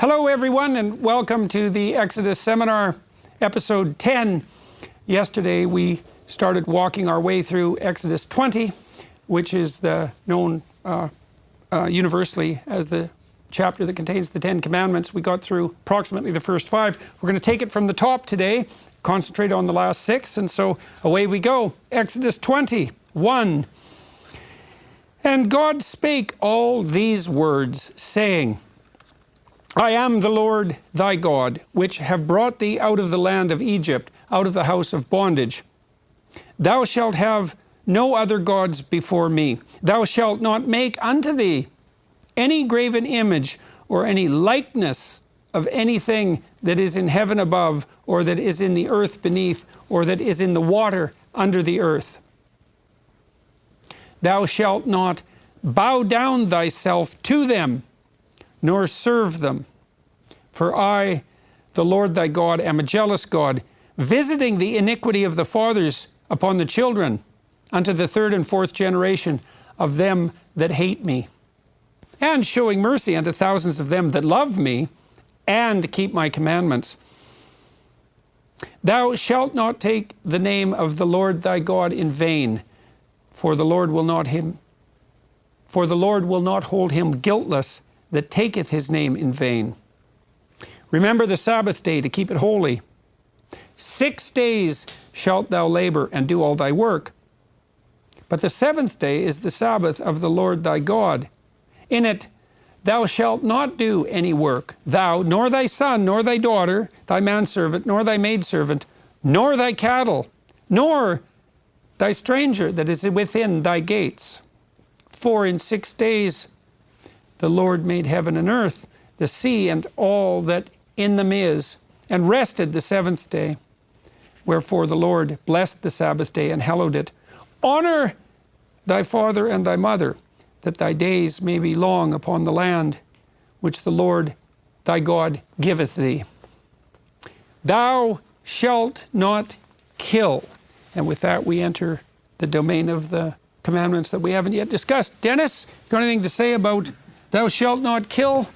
Hello everyone, and welcome to the Exodus Seminar, episode 10. Yesterday we started walking our way through Exodus 20, which is known universally as the chapter that contains the 10 Commandments. We got through approximately the first 5. We're going to take it from the top today, concentrate on the last 6, and so away we go. Exodus 20, 1. And God spake all these words, saying, I am the Lord thy God, which have brought thee out of the land of Egypt, out of the house of bondage. Thou shalt have no other gods before me. Thou shalt not make unto thee any graven image or any likeness of anything that is in heaven above, or that is in the earth beneath, or that is in the water under the earth. Thou shalt not bow down thyself to them, nor serve them. For I, the Lord thy God, am a jealous God, visiting the iniquity of the fathers upon the children, unto the 3rd and 4th generation of them that hate me, and showing mercy unto thousands of them that love me, and keep my commandments. Thou shalt not take the name of the Lord thy God in vain, for the Lord will not hold him guiltless that taketh his name in vain. Remember the Sabbath day to keep it holy. 6 days shalt thou labor and do all thy work. But the 7th day is the Sabbath of the Lord thy God. In it thou shalt not do any work, thou, nor thy son, nor thy daughter, thy manservant, nor thy maidservant, nor thy cattle, nor thy stranger that is within thy gates. For in 6 days the Lord made heaven and earth, the sea, and all that in them is, and rested the 7th day. Wherefore the Lord blessed the Sabbath day and hallowed it. Honor thy father and thy mother, that thy days may be long upon the land which the Lord thy God giveth thee. Thou shalt not kill. And with that we enter the domain of the commandments that we haven't yet discussed. Dennis, you got anything to say about thou shalt not kill?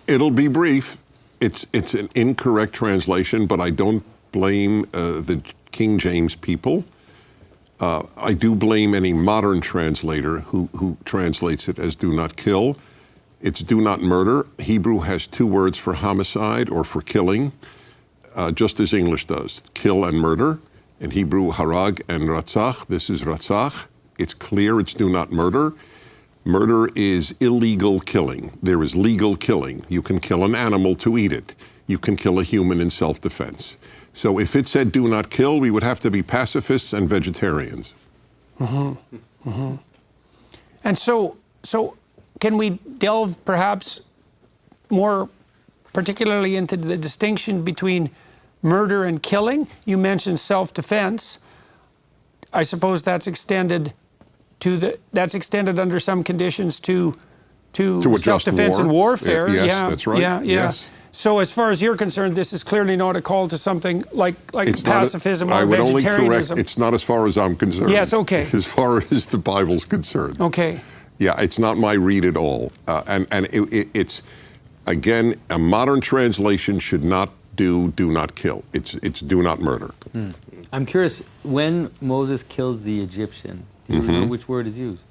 It'll be brief. It's an incorrect translation, but I don't blame the King James people. I do blame any modern translator who translates it as do not kill. It's do not murder. Hebrew has 2 words for homicide or for killing, just as English does. Kill and murder. In Hebrew, harag and ratzach. This is ratzach. It's clear it's do not murder. Murder is illegal killing. There is legal killing. You can kill an animal to eat it. You can kill a human in self-defense. So if it said do not kill, we would have to be pacifists and vegetarians. Mm-hmm. Mm-hmm. And so can we delve perhaps more particularly into the distinction between murder and killing? You mentioned self-defense. I suppose that's extended under some conditions to self-defense and warfare. Yes, yeah, that's right. Yeah. Yes. So as far as you're concerned, this is clearly not a call to something like pacifism or I would only vegetarianism. correct, it's not as far as I'm concerned. Yes, okay. As far as the Bible's concerned. Okay. Yeah, it's not my read at all. It's, again, a modern translation should not do not kill. It's do not murder. I'm curious, when Moses kills the Egyptian, do you remember which word is used?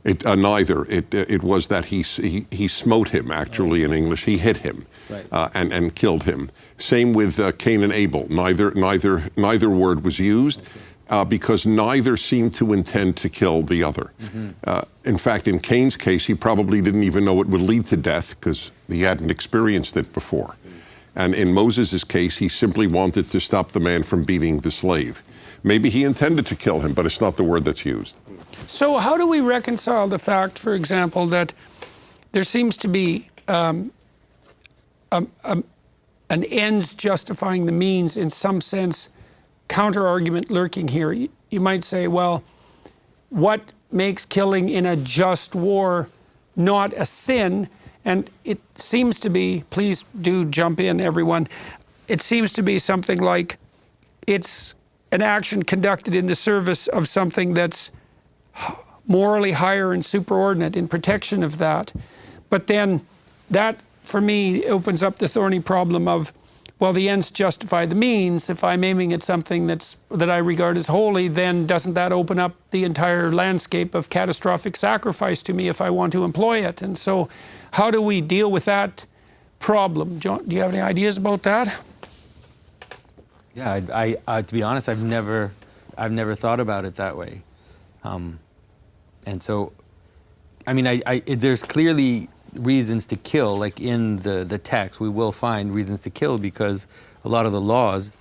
Neither. It was that he smote him, actually, in English. He hit him, right. and killed him. Same with Cain and Abel. Neither word was used, because neither seemed to intend to kill the other. In fact, in Cain's case, he probably didn't even know it would lead to death because he hadn't experienced it before. And in Moses' case, he simply wanted to stop the man from beating the slave. Maybe he intended to kill him, but it's not the word that's used. So how do we reconcile the fact, for example, that there seems to be an ends justifying the means, in some sense, counter-argument lurking here? You might say, well, what makes killing in a just war not a sin? And it seems to be, please do jump in, everyone, it seems to be something like it's an action conducted in the service of something that's morally higher and superordinate in protection of that. But then that for me, opens up the thorny problem of, well, the ends justify the means. If I'm aiming at something that I regard as holy, then doesn't that open up the entire landscape of catastrophic sacrifice to me if I want to employ it? And so how do we deal with that problem? John, do you have any ideas about that? Yeah, I to be honest, I've never thought about it that way. And so, I mean, there's clearly reasons to kill, like in the text, we will find reasons to kill because a lot of the laws,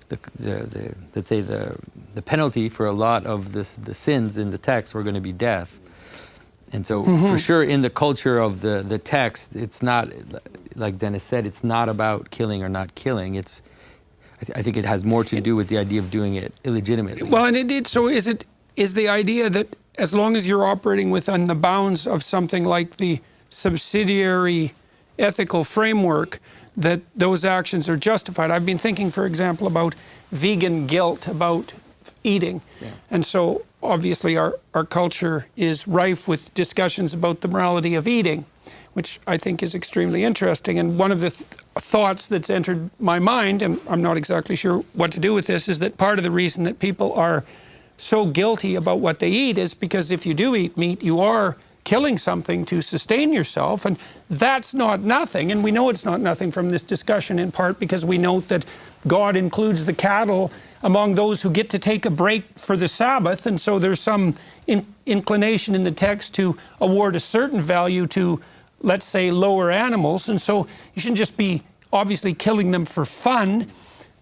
let's say the penalty for a lot of the sins in the text were going to be death. And so for sure in the culture of the text, it's not, like Dennis said, it's not about killing or not killing. I think it has more to do with the idea of doing it illegitimately. Well, and so is the idea that as long as you're operating within the bounds of something like the subsidiary ethical framework, that those actions are justified. I've been thinking, for example, about vegan guilt about eating. Yeah. And so obviously our culture is rife with discussions about the morality of eating, which I think is extremely interesting. And one of the thoughts that's entered my mind, and I'm not exactly sure what to do with this, is that part of the reason that people are so guilty about what they eat is because if you do eat meat, you are killing something to sustain yourself, and that's not nothing. And we know it's not nothing from this discussion in part because we note that God includes the cattle among those who get to take a break for the Sabbath, and so there's some inclination in the text to award a certain value to, let's say, lower animals, and so you shouldn't just be obviously killing them for fun.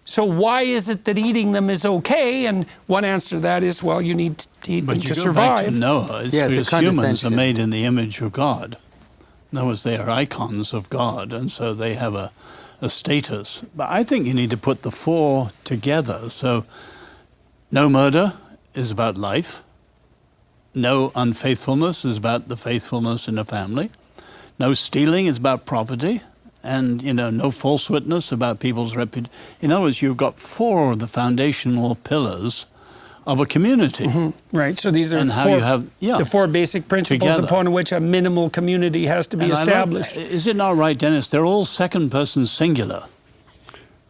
So why is it that eating them is okay? And one answer to that is, well, you need to eat them to survive. But you go back to Noah. It's because humans are made in the image of God. In other words, they are icons of God, and so they have a status. But I think you need to put the four together. So no murder is about life. No unfaithfulness is about the faithfulness in a family. No stealing is about property. And, no false witness about people's reputation. In other words, you've got four of the foundational pillars of a community. Mm-hmm. Right, so these are the four basic principles together, upon which a minimal community has to be established. Is it not right, Dennis? They're all second person singular.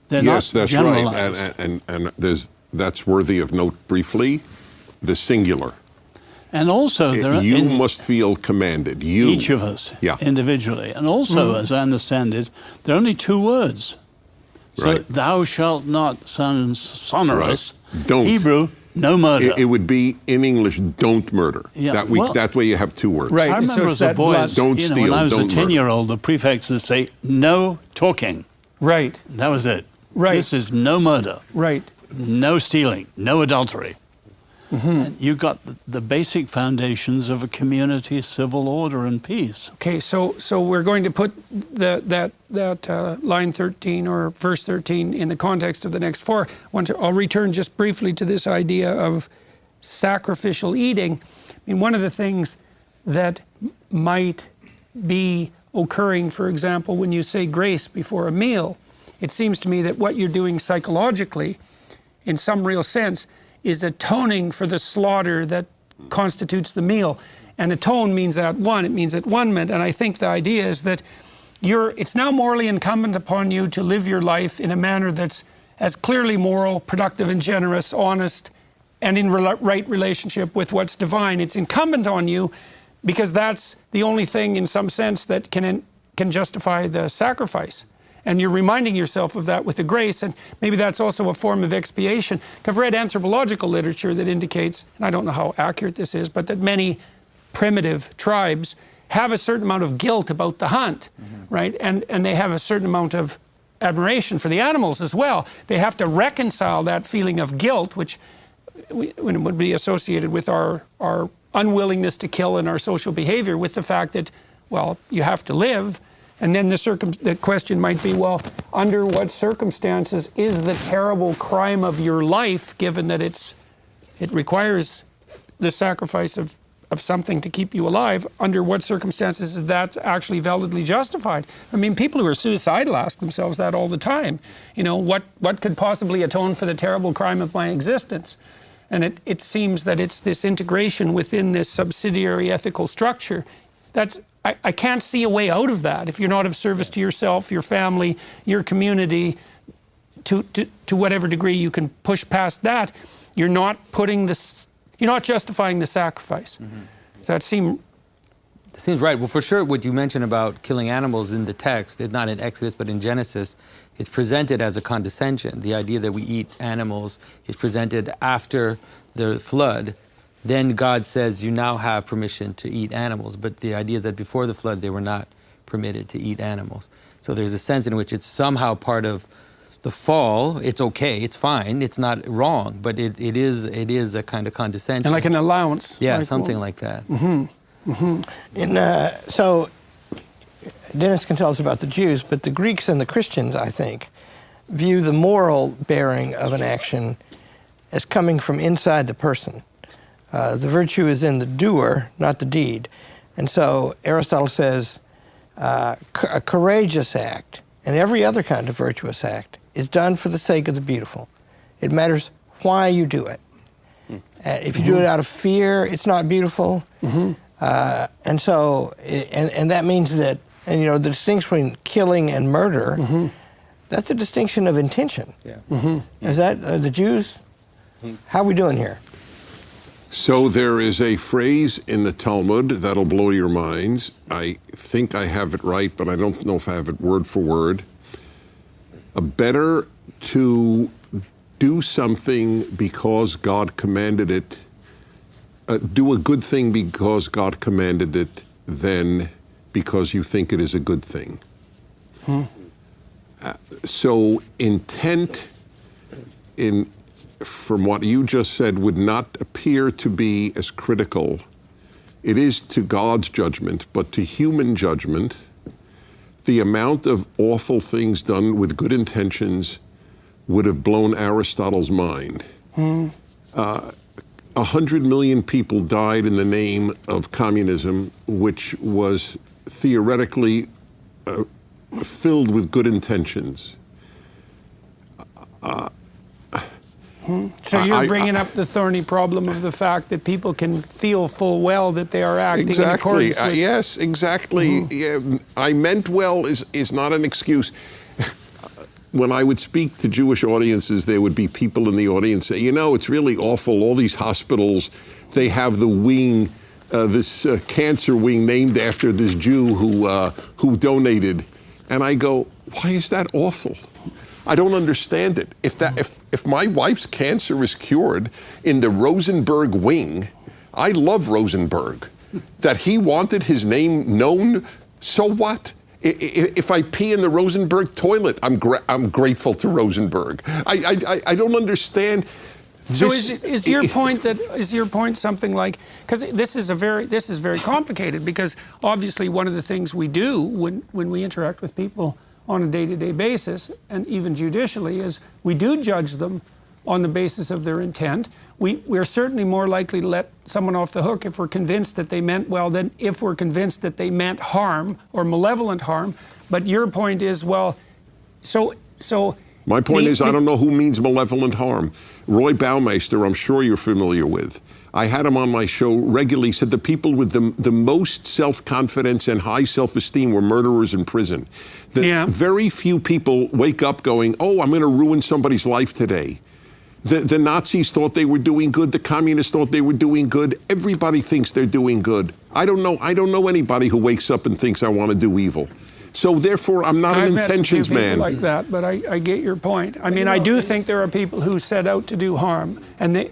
They're yes, not that's generalized. right. And that's worthy of note briefly, the singular. And also, you must feel commanded. Each of us, individually. And also, as I understand it, there are only two words. So, thou shalt not, sonorous. Right. Don't. Hebrew, no murder. It would be, in English, don't murder. Yeah. That way you have two words. Right. I remember as a boy, don't steal, when I was don't a 10-year-old, the prefects would say, no talking. Right. That was it. Right. This is no murder. Right. No stealing. No adultery. Mm-hmm. And you've got the basic foundations of a community, civil order, and peace. Okay, so we're going to put that line 13 or verse 13 in the context of the next four. I'll return just briefly to this idea of sacrificial eating. I mean, one of the things that might be occurring, for example, when you say grace before a meal, it seems to me that what you're doing psychologically, in some real sense, is atoning for the slaughter that constitutes the meal. And atone means at one, it means at one ment. And I think the idea is that it's now morally incumbent upon you to live your life in a manner that's as clearly moral, productive and generous, honest, and in right relationship with what's divine. It's incumbent on you because that's the only thing in some sense that can justify the sacrifice. And you're reminding yourself of that with the grace, and maybe that's also a form of expiation. I've read anthropological literature that indicates, and I don't know how accurate this is, but that many primitive tribes have a certain amount of guilt about the hunt, right? And they have a certain amount of admiration for the animals as well. They have to reconcile that feeling of guilt, which would be associated with our unwillingness to kill in our social behavior, with the fact that, well, you have to live. And then the question might be, well, under what circumstances is the terrible crime of your life, given that it requires the sacrifice of something to keep you alive, under what circumstances is that actually validly justified? I mean, people who are suicidal ask themselves that all the time. What could possibly atone for the terrible crime of my existence? And it seems that it's this integration within this subsidiary ethical structure. I can't see a way out of that. If you're not of service to yourself, your family, your community, to whatever degree you can push past that, you're not justifying the sacrifice. Does that seem? It seems right. Well, for sure, what you mentioned about killing animals in the text, it's not in Exodus, but in Genesis, it's presented as a condescension. The idea that we eat animals is presented after the flood. Then God says, you now have permission to eat animals. But the idea is that before the flood, they were not permitted to eat animals. So there's a sense in which it's somehow part of the fall. It's okay, it's fine, it's not wrong, but it is a kind of condescension. And like an allowance. Yeah, like, something like that. So Dennis can tell us about the Jews, but the Greeks and the Christians, I think, view the moral bearing of an action as coming from inside the person. The virtue is in the doer, not the deed. And so Aristotle says a courageous act and every other kind of virtuous act is done for the sake of the beautiful. It matters why you do it. If you do it out of fear, it's not beautiful. And so, and that means that, and the distinction between killing and murder, that's a distinction of intention. Yeah. Is that the Jews? How are we doing here? So there is a phrase in the Talmud that'll blow your minds. I think I have it right, but I don't know if I have it word for word. Better to do something because God commanded it, do a good thing because God commanded it, than because you think it is a good thing. So intent from what you just said would not appear to be as critical. It is to God's judgment, but to human judgment, the amount of awful things done with good intentions would have blown Aristotle's mind. 100 million people died in the name of communism, which was theoretically filled with good intentions. So you're bringing up the thorny problem of the fact that people can feel full well that they are acting in accordance with... Yes, exactly. I meant well is not an excuse. When I would speak to Jewish audiences, there would be people in the audience say, it's really awful, all these hospitals, they have the wing, this cancer wing named after this Jew who donated. And I go, why is that awful? I don't understand it. If my wife's cancer is cured in the Rosenberg wing, I love Rosenberg. That he wanted his name known, so what? If I pee in the Rosenberg toilet, I'm grateful to Rosenberg. I don't understand. So is your point something like, because this is very complicated, because obviously one of the things we do when we interact with people on a day-to-day basis, and even judicially, is we do judge them on the basis of their intent. We're certainly more likely to let someone off the hook if we're convinced that they meant well than if we're convinced that they meant harm or malevolent harm. But your point is, well, so my point is, I don't know who means malevolent harm. Roy Baumeister, I'm sure you're familiar with. I had him on my show regularly. Said the people with the most self-confidence and high self-esteem were murderers in prison. Very few people wake up going, oh, I'm going to ruin somebody's life today. The Nazis thought they were doing good. The communists thought they were doing good. Everybody thinks they're doing good. I don't know anybody who wakes up and thinks I want to do evil. So therefore, I'm not an intentions man. I've met some people like that, but I get your point. I mean, I do think there are people who set out to do harm, and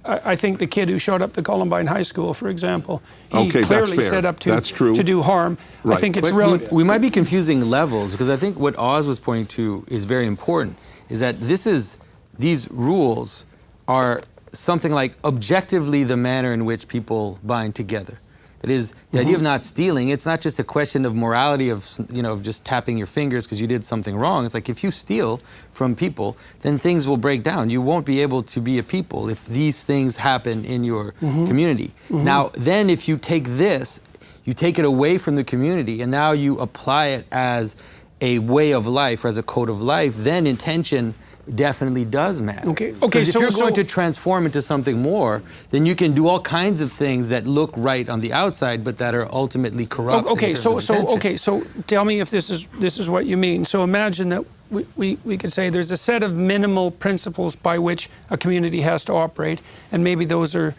I think the kid who showed up to Columbine High School, for example, he clearly set up to do harm. Right. I think it's we might be confusing levels, because I think what Oz was pointing to is very important, is that these rules are something like objectively the manner in which people bind together. That is, the idea of not stealing, it's not just a question of morality of just tapping your fingers because you did something wrong. It's like if you steal from people, then things will break down. You won't be able to be a people if these things happen in your community. Now, then if you take this, you take it away from the community and now you apply it as a way of life, or as a code of life, then intention definitely does matter. Okay. Because if you're going to transform into something more, then you can do all kinds of things that look right on the outside, but that are ultimately corrupt. So tell me if this is what you mean. So imagine that we could say there's a set of minimal principles by which a community has to operate, and maybe those are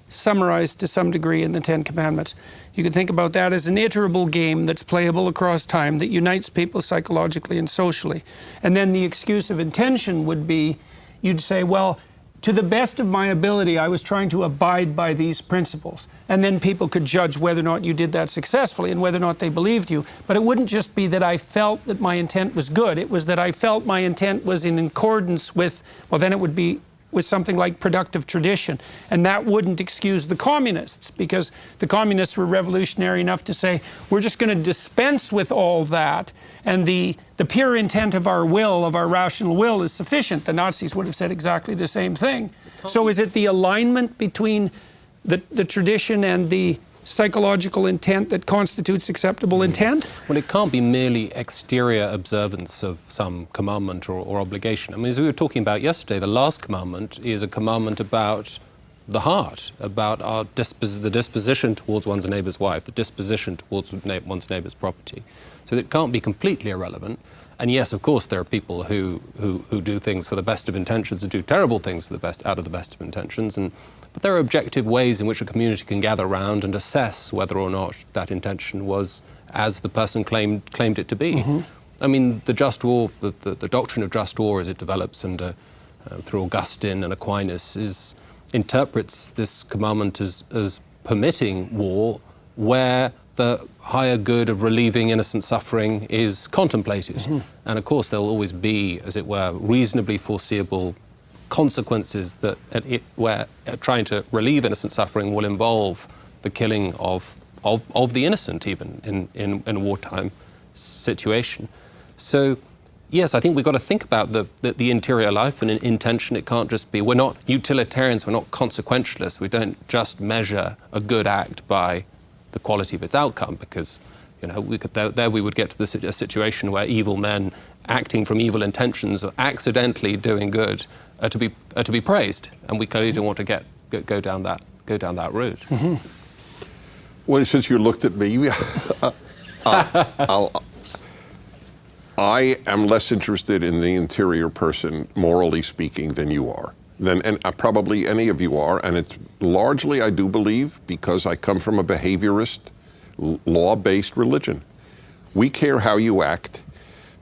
summarized to some degree in the Ten Commandments. You can think about that as an iterable game that's playable across time, that unites people psychologically and socially. And then the excuse of intention would be, you'd say, well, to the best of my ability, I was trying to abide by these principles. And then people could judge whether or not you did that successfully and whether or not they believed you. But it wouldn't just be that I felt that my intent was good. It was that I felt my intent was in accordance with, well, then it would be with something like productive tradition. And that wouldn't excuse the communists, because the communists were revolutionary enough to say, we're just going to dispense with all that, and the pure intent of our will, of our rational will, is sufficient. The Nazis would have said exactly the same thing. So is it the alignment between the tradition and the psychological intent that constitutes acceptable intent? Well, it can't be merely exterior observance of some commandment or obligation. I mean, as we were talking about yesterday, the last commandment is a commandment about the heart, about the disposition towards one's neighbor's wife, the disposition towards one's neighbor's property. So it can't be completely irrelevant. And yes, of course, there are people who do things for the best of intentions and do terrible things out of the best of intentions. But there are objective ways in which a community can gather around and assess whether or not that intention was as the person claimed it to be. Mm-hmm. I mean, the just war, the doctrine of just war as it develops through Augustine and Aquinas interprets this commandment as permitting war where the higher good of relieving innocent suffering is contemplated. Mm-hmm. And of course, there'll always be, as it were, reasonably foreseeable consequences where trying to relieve innocent suffering will involve the killing of the innocent, even in a wartime situation. So, yes, I think we've got to think about the interior life and intention. It can't just be, we're not utilitarians, we're not consequentialists. We don't just measure a good act by the quality of its outcome, because we would get to a situation where evil men acting from evil intentions or accidentally doing good are to be praised, and we clearly don't want to go down that route. Mm-hmm. Well, since you looked at me, I am less interested in the interior person, morally speaking, than you are. And probably any of you are, and it's largely, I do believe, because I come from a behaviorist, law-based religion. We care how you act.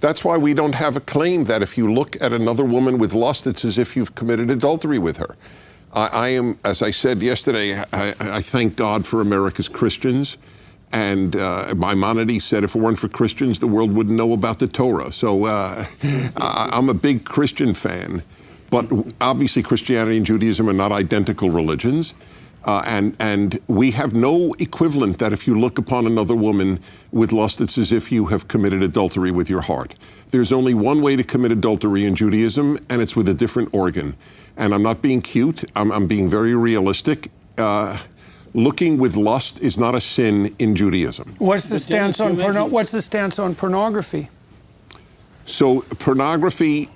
That's why we don't have a claim that if you look at another woman with lust, it's as if you've committed adultery with her. I am, as I said yesterday, I thank God for America's Christians. And Maimonides said if it weren't for Christians, the world wouldn't know about the Torah. So I'm a big Christian fan. But obviously Christianity and Judaism are not identical religions. And we have no equivalent that if you look upon another woman with lust, it's as if you have committed adultery with your heart. There's only one way to commit adultery in Judaism, and it's with a different organ. And I'm not being cute, I'm being very realistic. Looking with lust is not a sin in Judaism. What's the stance on pornography? So pornography,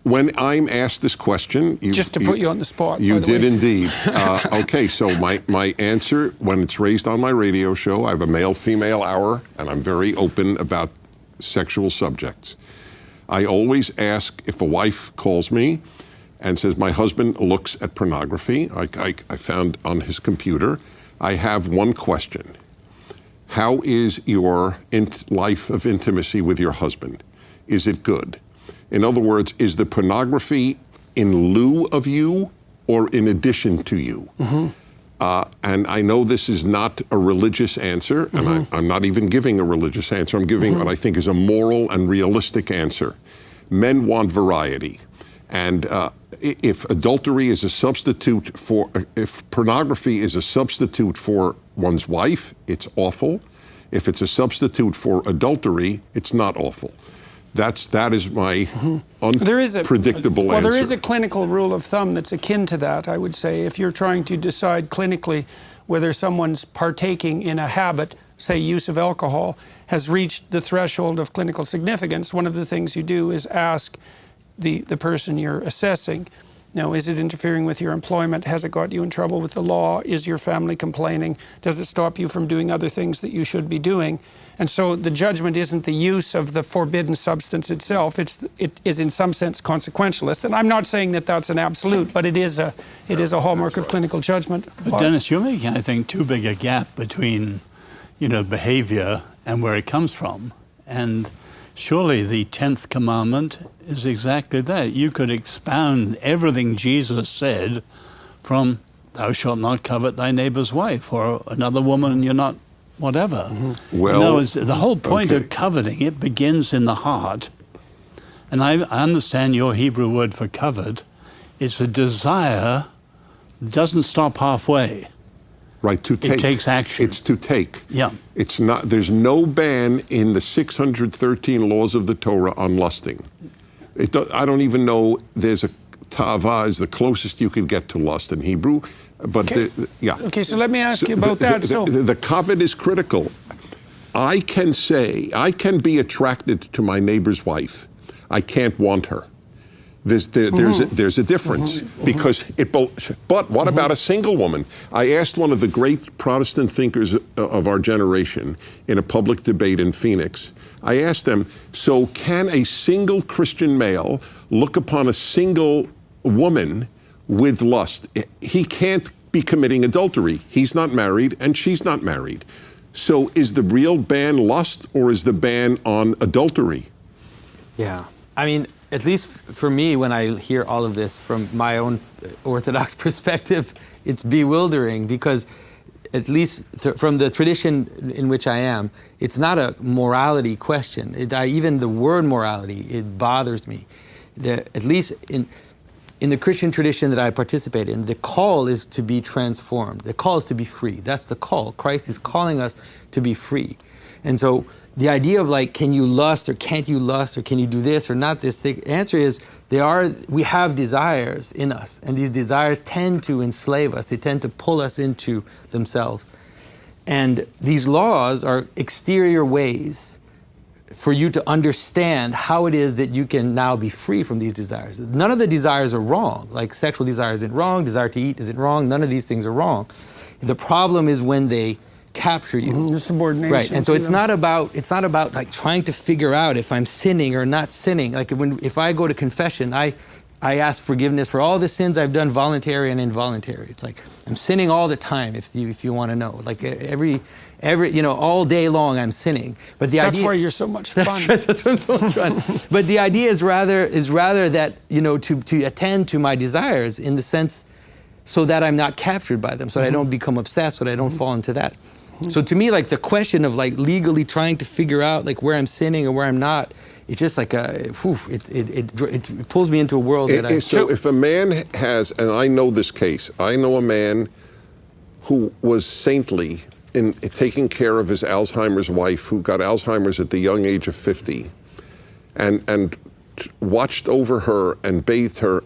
when I'm asked this question... Just to put you on the spot, You did indeed. Okay, so my answer, when it's raised on my radio show, I have a male-female hour, and I'm very open about sexual subjects. I always ask, if a wife calls me and says, my husband looks at pornography, I found on his computer, I have one question. How is your life of intimacy with your husband? Is it good? In other words, is the pornography in lieu of you or in addition to you? Mm-hmm. And I know this is not a religious answer, and mm-hmm. I'm not even giving a religious answer. I'm giving mm-hmm. what I think is a moral and realistic answer. Men want variety. And if adultery is a substitute if pornography is a substitute for one's wife, it's awful. If it's a substitute for adultery, it's not awful. That is my unpredictable answer. Well, there is a clinical rule of thumb that's akin to that, I would say. If you're trying to decide clinically whether someone's partaking in a habit, say use of alcohol, has reached the threshold of clinical significance, one of the things you do is ask, the person you're assessing. Now, is it interfering with your employment? Has it got you in trouble with the law? Is your family complaining? Does it stop you from doing other things that you should be doing? And so the judgment isn't the use of the forbidden substance itself. It is in some sense consequentialist. And I'm not saying that that's an absolute, but it is a hallmark of clinical judgment. But Dennis, you're making, I think, too big a gap between, behavior and where it comes from. And surely the 10th commandment is exactly that. You could expound everything Jesus said from thou shalt not covet thy neighbor's wife, or another woman you're not whatever. Well, the whole point of coveting, it begins in the heart. And I understand your Hebrew word for covet is a desire that doesn't stop halfway. Right, to take. It takes action. It's to take. Yeah. It's not. There's no ban in the 613 laws of the Torah on lusting. I don't even know there's a ta'ava is the closest you could get to lust in Hebrew. But Okay, so let me ask you about that. The covet is critical. I can be attracted to my neighbor's wife. I can't want her. There's a difference because but what about a single woman? I asked one of the great Protestant thinkers of our generation in a public debate in Phoenix. I asked them, so can a single Christian male look upon a single woman with lust? He can't be committing adultery. He's not married and she's not married. So is the real ban lust or is the ban on adultery? Yeah. I mean, at least for me, when I hear all of this from my own Orthodox perspective, it's bewildering because at least from the tradition in which I am, it's not a morality question. Even the word morality, it bothers me. At least in the Christian tradition that I participate in, the call is to be transformed. The call is to be free. That's the call. Christ is calling us to be free. And so the idea of like, can you lust or can't you lust or can you do this or not this? The answer is we have desires in us, and these desires tend to enslave us. They tend to pull us into themselves. And these laws are exterior ways for you to understand how it is that you can now be free from these desires. None of the desires are wrong. Like sexual desire isn't wrong, desire to eat isn't wrong, none of these things are wrong. The problem is when they capture you. The subordination. Right, and so it's not about like trying to figure out if I'm sinning or not sinning. Like if I go to confession, I ask forgiveness for all the sins I've done, voluntary and involuntary. It's like I'm sinning all the time. If you want to know, like every all day long I'm sinning. But that's why you're so much fun. That's right. That's what's so much fun. But the idea is rather that to attend to my desires in the sense so that I'm not captured by them, so that I don't become obsessed, so that I don't fall into that. So to me, like the question of like legally trying to figure out like where I'm sinning or where I'm not, it's just like it pulls me into a world So if a man has, and I know this case, I know a man who was saintly in taking care of his Alzheimer's wife, who got Alzheimer's at the young age of 50, and watched over her and bathed her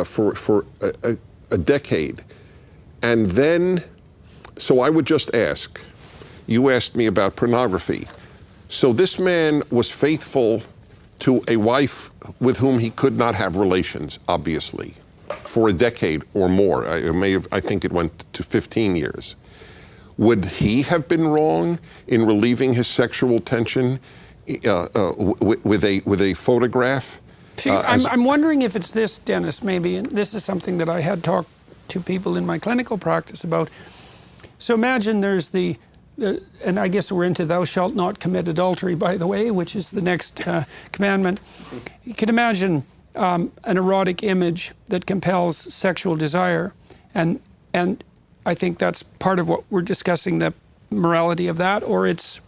for a decade. And then, so I would just ask, you asked me about pornography. So this man was faithful to a wife with whom he could not have relations, obviously, for a decade or more. I think it went to 15 years. Would he have been wrong in relieving his sexual tension with a photograph? See, I'm wondering if it's this, Dennis, maybe, and this is something that I had talked to people in my clinical practice about. So imagine there's and I guess we're into thou shalt not commit adultery, by the way, which is the next commandment. You can imagine an erotic image that compels sexual desire, and I think that's part of what we're discussing, the morality of that, or its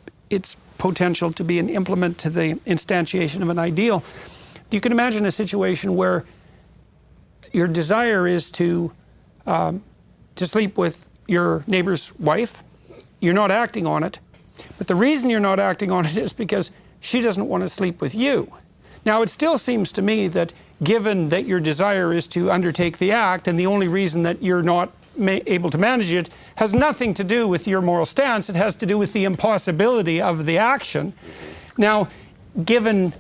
potential to be an implement to the instantiation of an ideal. You can imagine a situation where your desire is to sleep with your neighbor's wife. You're not acting on it, but the reason you're not acting on it is because she doesn't want to sleep with you. Now, it still seems to me that given that your desire is to undertake the act, and the only reason that you're not able to manage it has nothing to do with your moral stance, it has to do with the impossibility of the action. Now, given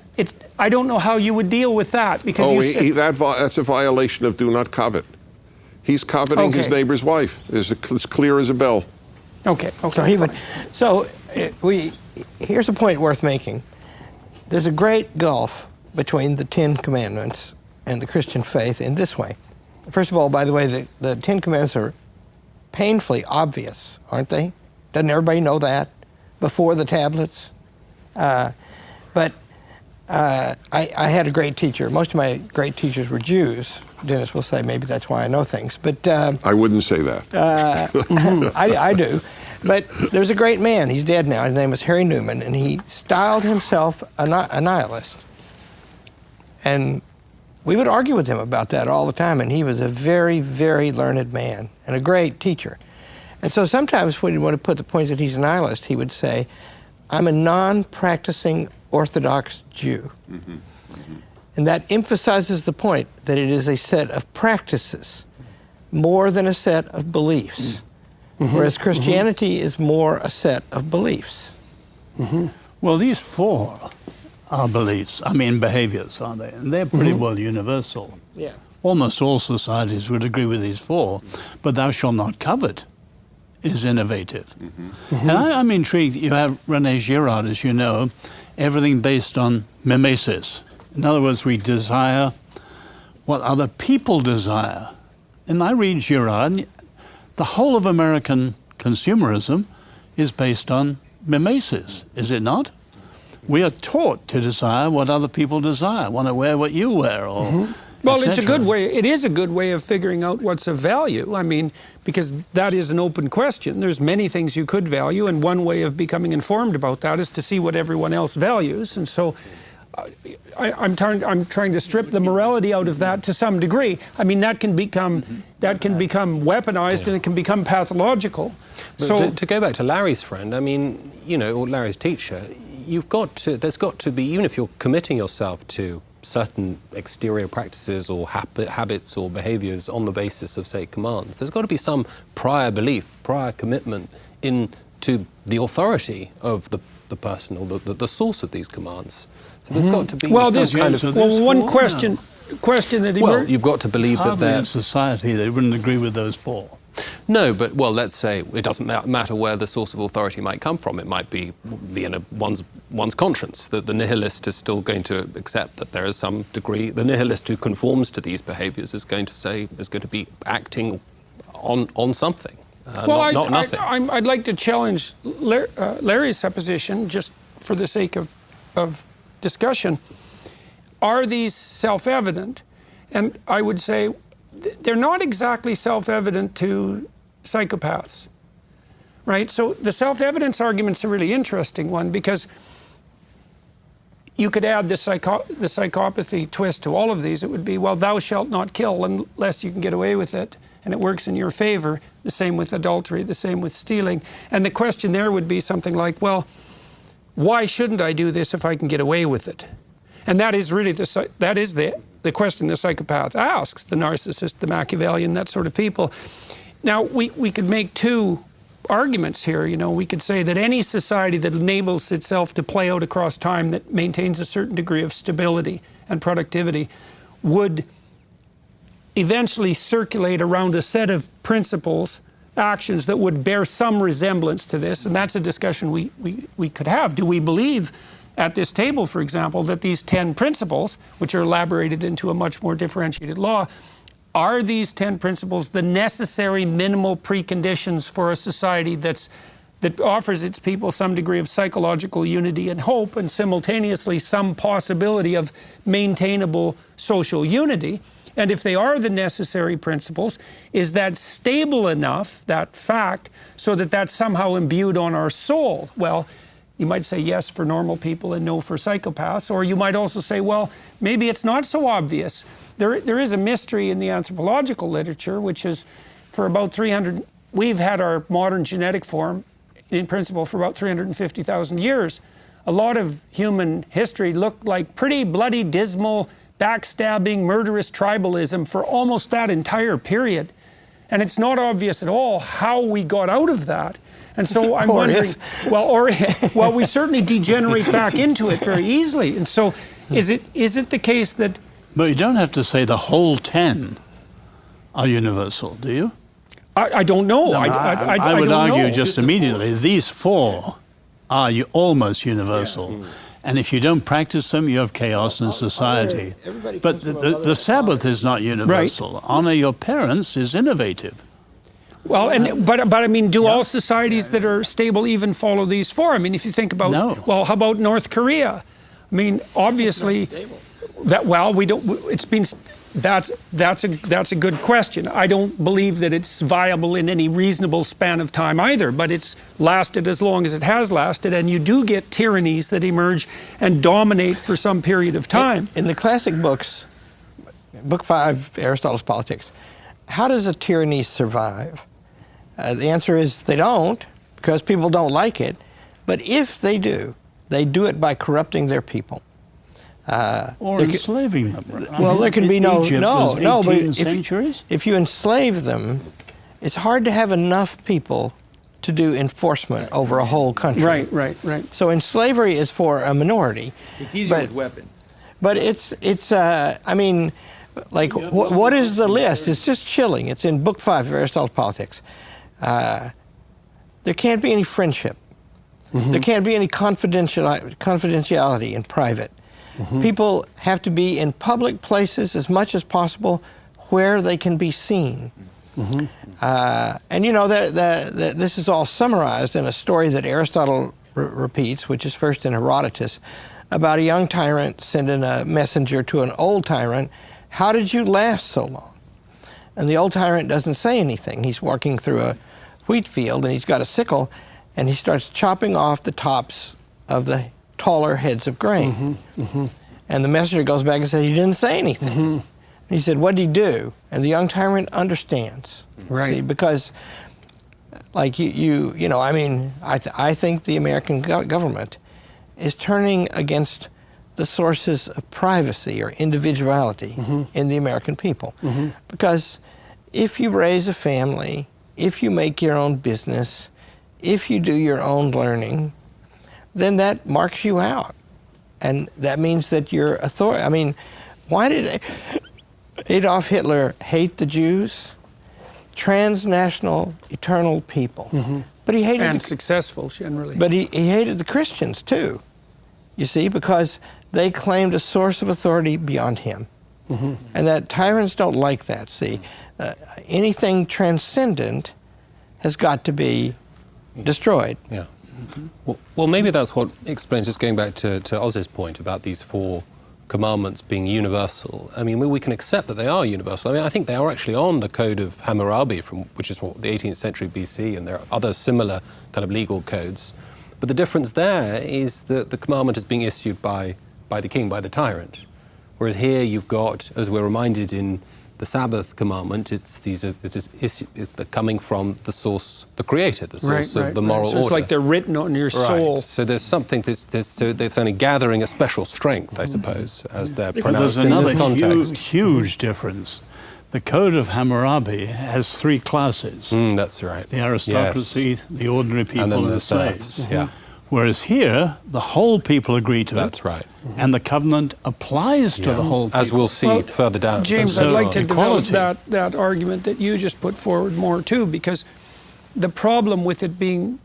I don't know how you would deal with that, because that's a violation of do not covet. He's coveting his neighbor's wife. It's clear as a bell. Okay. Here's a point worth making. There's a great gulf between the 10 Commandments and the Christian faith in this way. First of all, by the way, the 10 Commandments are painfully obvious, aren't they? Doesn't everybody know that before the tablets? But I had a great teacher. Most of my great teachers were Jews. Dennis will say maybe that's why I know things. But I wouldn't say that. I do. But there's a great man. He's dead now. His name was Harry Newman, and he styled himself a nihilist. And we would argue with him about that all the time, and he was a very, very learned man and a great teacher. And so sometimes when he wanted to put the point that he's a nihilist, he would say, I'm a non-practicing Orthodox Jew. Mm-hmm. Mm-hmm. And that emphasizes the point that it is a set of practices more than a set of beliefs, mm-hmm. whereas Christianity mm-hmm. is more a set of beliefs. Mm-hmm. Well, these 4 are beliefs, behaviors, aren't they? And they're pretty mm-hmm. well universal. Yeah. Almost all societies would agree with these 4, but thou shalt not covet is innovative. Mm-hmm. Mm-hmm. And I'm intrigued. You have René Girard, as you know, everything based on mimesis. In other words, we desire what other people desire. And I read Girard, the whole of American consumerism is based on mimesis, is it not? We are taught to desire what other people desire, want to wear what you wear, or mm-hmm. Well, it's a good way. It is a good way of figuring out what's of value. Because that is an open question. There's many things you could value, and one way of becoming informed about that is to see what everyone else values. And so I'm trying to strip the morality out of that to some degree. That can become weaponized, and it can become pathological. But so to go back to Larry's friend, or Larry's teacher, there's got to be, even if you're committing yourself to certain exterior practices or habits or behaviors on the basis of, say, commands, there's got to be some prior belief, prior commitment into the authority of the person or the source of these commands. So there's got to be some kind of... one question that emerged... Well, you've got to believe that they're... in society they wouldn't agree with those 4. No, but, let's say it doesn't matter where the source of authority might come from. It might be one's conscience, that the nihilist is still going to accept that there is some degree... The nihilist who conforms to these behaviours is going to be acting on something, not nothing. I'd like to challenge Larry's supposition, just for the sake of discussion. Are these self-evident? And I would say they're not exactly self-evident to psychopaths, right? So the self-evidence argument's a really interesting one, because you could add the psychopathy twist to all of these. It would be, well, thou shalt not kill unless you can get away with it, and it works in your favor. The same with adultery, the same with stealing. And the question there would be something like, why shouldn't I do this if I can get away with it? And that is really the question the psychopath asks, the narcissist, the Machiavellian, that sort of people. Now, we could make 2 arguments here. We could say that any society that enables itself to play out across time, that maintains a certain degree of stability and productivity, would eventually circulate around a set of principles, actions that would bear some resemblance to this. And that's a discussion we could have. Do we believe at this table, for example, that these 10 principles, which are elaborated into a much more differentiated law, are these 10 principles the necessary minimal preconditions for a society that offers its people some degree of psychological unity and hope, and simultaneously some possibility of maintainable social unity? And if they are the necessary principles, is that stable enough, that fact, so that that's somehow imbued on our soul? Well, you might say yes for normal people and no for psychopaths. Or you might also say, well, maybe it's not so obvious. There is a mystery in the anthropological literature, which is for about 300... We've had our modern genetic form, in principle, for about 350,000 years. A lot of human history looked like pretty bloody, dismal, backstabbing, murderous tribalism for almost that entire period. And it's not obvious at all how we got out of that. And so I'm wondering, well, we certainly degenerate back into it very easily. And so Is it the case that... But you don't have to say the whole 10 are universal, do you? I don't know. No, I would don't argue know. just immediately, these 4 are almost universal. Yeah. And if you don't practice them, you have chaos in society. But the Sabbath is not universal. Right. Honor your parents is innovative. Well, but I mean, do all societies that are stable even follow these 4? I mean, if you think about, well, how about North Korea? I mean, obviously, we don't. It's been. That's a good question. I don't believe that it's viable in any reasonable span of time either, but it's lasted as long as it has lasted, and you do get tyrannies that emerge and dominate for some period of time. In the classic books, Book 5, Aristotle's Politics, how does a tyranny survive? The answer is they don't, because people don't like it, but if they do it by corrupting their people. Or enslaving them. Well, there can be no, but centuries? if you enslave them, it's hard to have enough people to do enforcement over a whole country. Right. So slavery is for a minority. It's easier with weapons. But I mean, like, what is the list? It's just chilling. It's in Book 5 of Aristotle's Politics. There can't be any friendship. Mm-hmm. There can't be any confidentiality in private. Mm-hmm. People have to be in public places as much as possible where they can be seen. Mm-hmm. And you know, this is all summarized in a story that Aristotle repeats, which is first in Herodotus, about a young tyrant sending a messenger to an old tyrant. How did you last so long? And the old tyrant doesn't say anything. He's walking through a wheat field and he's got a sickle and he starts chopping off the tops of the taller heads of grain. Mm-hmm, mm-hmm. And the messenger goes back and says, he didn't say anything. Mm-hmm. And he said, what did he do? And the young tyrant understands. Right. See, because like you know, I mean, I think the American government is turning against the sources of privacy or individuality mm-hmm. in the American people. Mm-hmm. Because if you raise a family, if you make your own business, if you do your own learning, then that marks you out. And that means that you're authority. I mean, why did Adolf Hitler hate the Jews? Transnational, eternal people. Mm-hmm. But he hated successful generally. But he hated the Christians too, you see, because they claimed a source of authority beyond him. Mm-hmm. And that tyrants don't like that, see. Anything transcendent has got to be destroyed. Yeah. Mm-hmm. Well, maybe that's what explains, just going back to Oz's point about these 4 commandments being universal. I mean, we can accept that they are universal. I mean, I think they are actually on the Code of Hammurabi, which is from the 18th century BC, and there are other similar kind of legal codes. But the difference there is that the commandment is being issued by the king, by the tyrant. Whereas here you've got, as we're reminded in the Sabbath commandment, they're coming from the source, the Creator, the source of the moral order. So it's like they're written on your soul. So there's something, so it's only gathering a special strength, I suppose, as they're pronounced in this context. There's another huge difference. The Code of Hammurabi has 3 classes. That's right. The aristocracy, yes. The ordinary people, and the slaves. Yeah. Whereas here, the whole people agree to it. That's right. Mm-hmm. And the covenant applies to the whole people. As we'll see further down. James, I'd like to develop that argument that you just put forward more too, because the problem with it being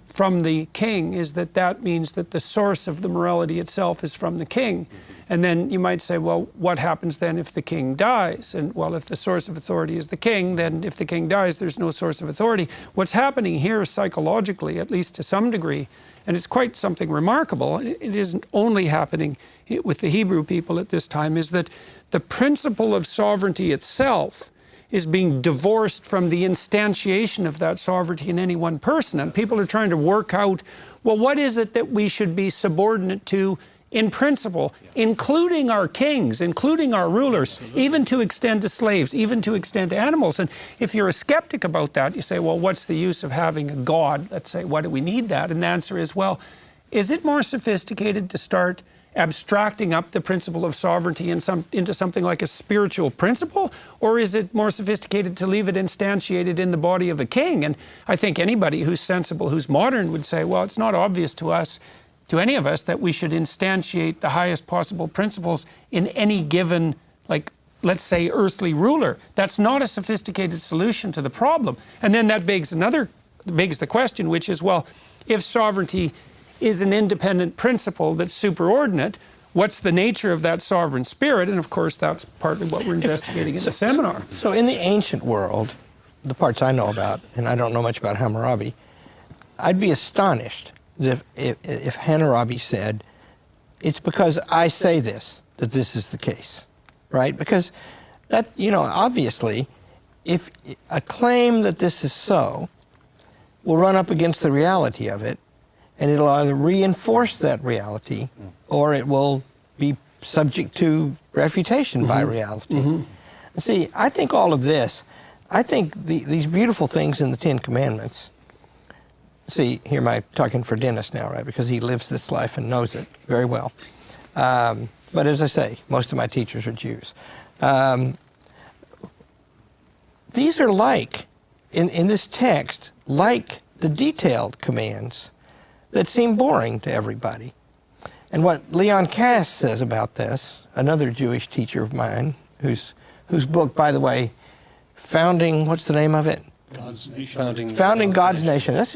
from the king is that means that the source of the morality itself is from the king. And then you might say, well, what happens then if the king dies? And well, if the source of authority is the king, then if the king dies, there's no source of authority. What's happening here psychologically, at least to some degree, and it's quite something remarkable, it isn't only happening with the Hebrew people at this time, is that the principle of sovereignty itself is being divorced from the instantiation of that sovereignty in any one person. And people are trying to work out, well, what is it that we should be subordinate to in principle, including our kings, including our rulers, even to extend to slaves, even to extend to animals. And if you're a skeptic about that, you say, well, what's the use of having a God? Let's say, why do we need that? And the answer is, well, is it more sophisticated to start abstracting up the principle of sovereignty into something like a spiritual principle? Or is it more sophisticated to leave it instantiated in the body of a king? And I think anybody who's sensible, who's modern, would say, well, it's not obvious to us to any of us that we should instantiate the highest possible principles in any given, like, let's say, earthly ruler. That's not a sophisticated solution to the problem. And then that begs the question, which is, well, if sovereignty is an independent principle that's superordinate, what's the nature of that sovereign spirit? And of course, that's partly what we're investigating in the seminar. So in the ancient world, the parts I know about, and I don't know much about Hammurabi, I'd be astonished if Hammurabi said, it's because I say this, that this is the case, right? Because that, obviously, if a claim that this is so will run up against the reality of it, and it'll either reinforce that reality or it will be subject to refutation by reality. See, I think all of this, I think these beautiful things in the Ten Commandments, see, here am I talking for Dennis now, right? Because he lives this life and knows it very well. But as I say, most of my teachers are Jews. These are like, in this text, like the detailed commands that seem boring to everybody. And what Leon Kass says about this, another Jewish teacher of mine, whose book, by the way, what's the name of it? God's Nation. Founding God's Nation. It's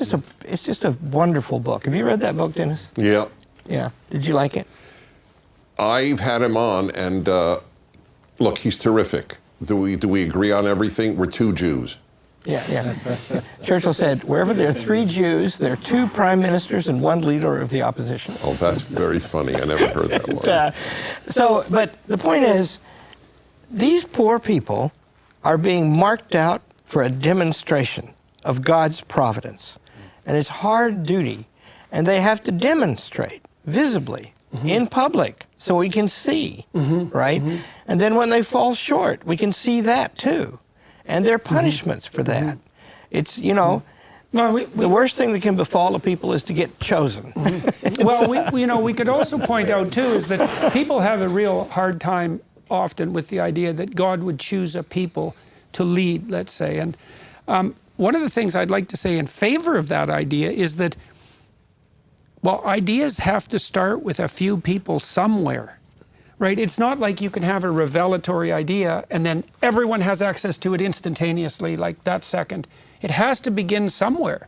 just a wonderful book. Have you read that book, Dennis? Yeah. Yeah. Did you like it? I've had him on, and look, he's terrific. Do we agree on everything? We're two Jews. Yeah. Churchill said, wherever there are 3 Jews, there are 2 prime ministers and 1 leader of the opposition. Oh, that's very funny. I never heard that one. But the point is, these poor people are being marked out for a demonstration of God's providence. And it's hard duty. And they have to demonstrate visibly in public so we can see, right? And then when they fall short, we can see that too. And there are punishments for that. It's, the worst thing that can befall a people is to get chosen. Well, we could also point out too is that people have a real hard time often with the idea that God would choose a people to lead, let's say. And one of the things I'd like to say in favor of that idea is that, well, ideas have to start with a few people somewhere. Right? It's not like you can have a revelatory idea and then everyone has access to it instantaneously, like that second. It has to begin somewhere.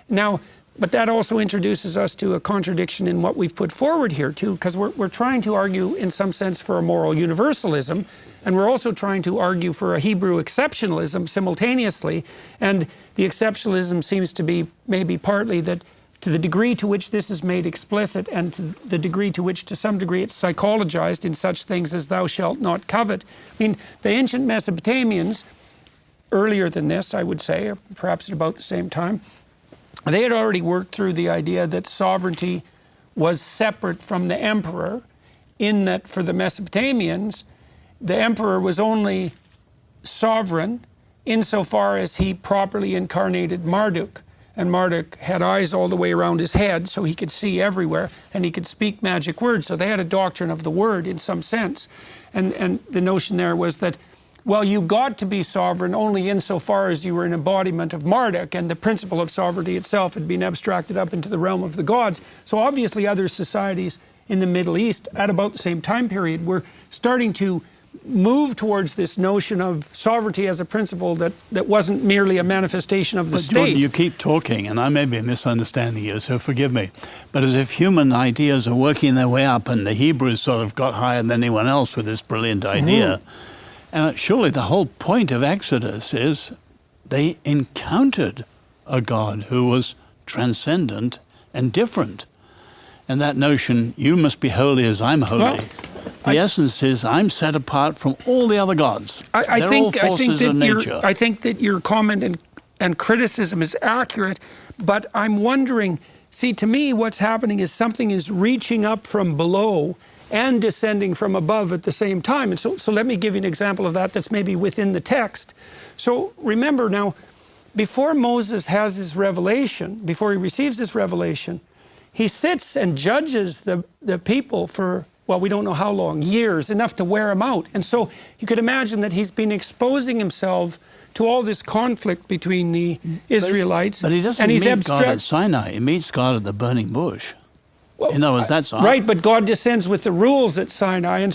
Now, but that also introduces us to a contradiction in what we've put forward here too, because we're trying to argue in some sense for a moral universalism, and we're also trying to argue for a Hebrew exceptionalism simultaneously. And the exceptionalism seems to be maybe partly that to the degree to which this is made explicit and to the degree to which, to some degree, it's psychologized in such things as thou shalt not covet. I mean, the ancient Mesopotamians, earlier than this, I would say, or perhaps at about the same time, they had already worked through the idea that sovereignty was separate from the emperor, in that for the Mesopotamians, the emperor was only sovereign insofar as he properly incarnated Marduk. And Marduk had eyes all the way around his head, so he could see everywhere, and he could speak magic words. So they had a doctrine of the word in some sense. And the notion there was that, well, you got to be sovereign only insofar as you were an embodiment of Marduk, and the principle of sovereignty itself had been abstracted up into the realm of the gods. So obviously other societies in the Middle East at about the same time period were starting to move towards this notion of sovereignty as a principle that wasn't merely a manifestation of the state. Jordan, you keep talking, and I may be misunderstanding you, so forgive me. But as if human ideas are working their way up, and the Hebrews sort of got higher than anyone else with this brilliant idea. And surely the whole point of Exodus is they encountered a God who was transcendent and different. And that notion, you must be holy as I'm holy. Well, the essence is I'm set apart from all the other gods. I think that your comment and criticism is accurate, but I'm wondering, see, to me what's happening is something is reaching up from below and descending from above at the same time. And so let me give you an example of that that's maybe within the text. So remember now, before Moses has his revelation, before he receives his revelation, he sits and judges the people for, well, we don't know how long, years, enough to wear him out. And so you could imagine that he's been exposing himself to all this conflict between the Israelites. But he doesn't meet God at Sinai. He meets God at the burning bush. Well, in other words, that's right, but God descends with the rules at Sinai, and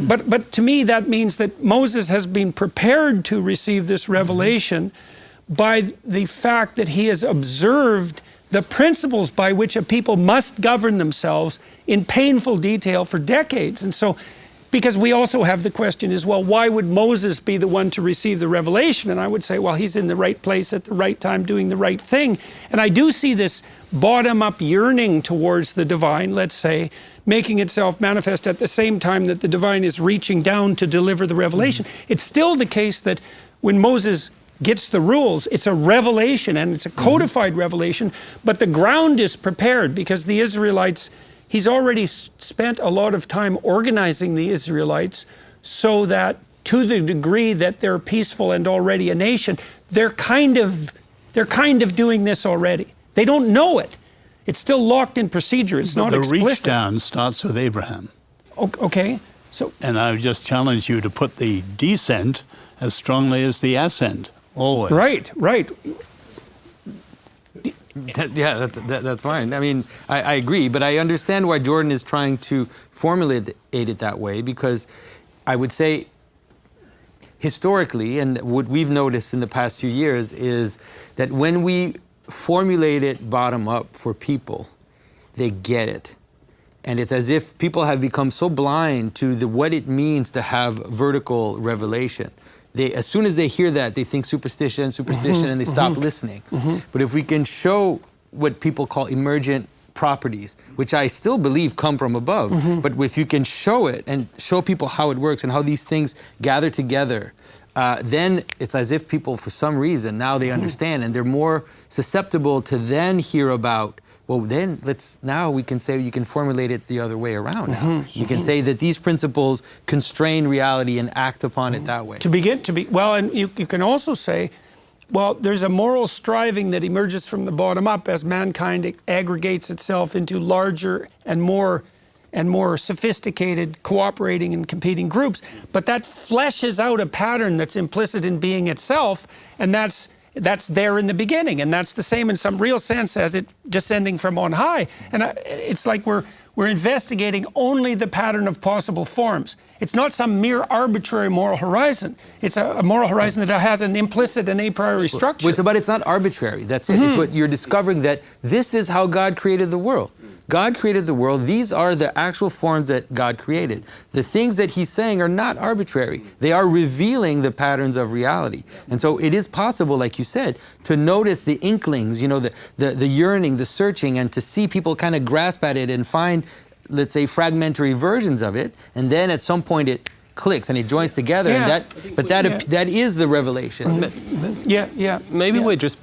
but to me that means that Moses has been prepared to receive this revelation by the fact that he has observed the principles by which a people must govern themselves in painful detail for decades. And so, because we also have the question is, well, why would Moses be the one to receive the revelation? And I would say, well, he's in the right place at the right time doing the right thing. And I do see this bottom-up yearning towards the divine, let's say, making itself manifest at the same time that the divine is reaching down to deliver the revelation. It's still the case that when Moses gets the rules, it's a revelation and it's a codified revelation, but the ground is prepared because the Israelites, he's already spent a lot of time organizing the Israelites so that to the degree that they're peaceful and already a nation, they're kind of doing this already. They don't know it. It's still locked in procedure. It's not explicit. The reach down starts with Abraham. Okay. So, and I would just challenge you to put the descent as strongly as the ascent, always. Right. That's fine. I mean, I agree, but I understand why Jordan is trying to formulate it that way, because I would say historically, and what we've noticed in the past few years, is that when we formulate it bottom up for people, they get it. And it's as if people have become so blind to what it means to have vertical revelation. As soon as they hear that, they think superstition, and they stop listening. But if we can show what people call emergent properties, which I still believe come from above, but if you can show it and show people how it works and how these things gather together, then it's as if people, for some reason, now they understand and they're more susceptible to then hear about, well, then now we can say you can formulate it the other way around now. You can say that these principles constrain reality and act upon it that way. And you can also say, well, there's a moral striving that emerges from the bottom up as mankind aggregates itself into larger and more sophisticated cooperating and competing groups. But that fleshes out a pattern that's implicit in being itself, and that's there in the beginning, and that's the same in some real sense as it descending from on high. And it's like we're investigating only the pattern of possible forms. It's not some mere arbitrary moral horizon. It's a moral horizon that has an implicit and a priori structure. But it's not arbitrary. That's it. It's what you're discovering, that this is how God created the world. God created the world. These are the actual forms that God created. The things that he's saying are not arbitrary. They are revealing the patterns of reality. And so it is possible, like you said, to notice the inklings, the yearning, the searching, and to see people kind of grasp at it and find, let's say, fragmentary versions of it. And then at some point it clicks and it joins together. Yeah. And that is the revelation. Maybe we're just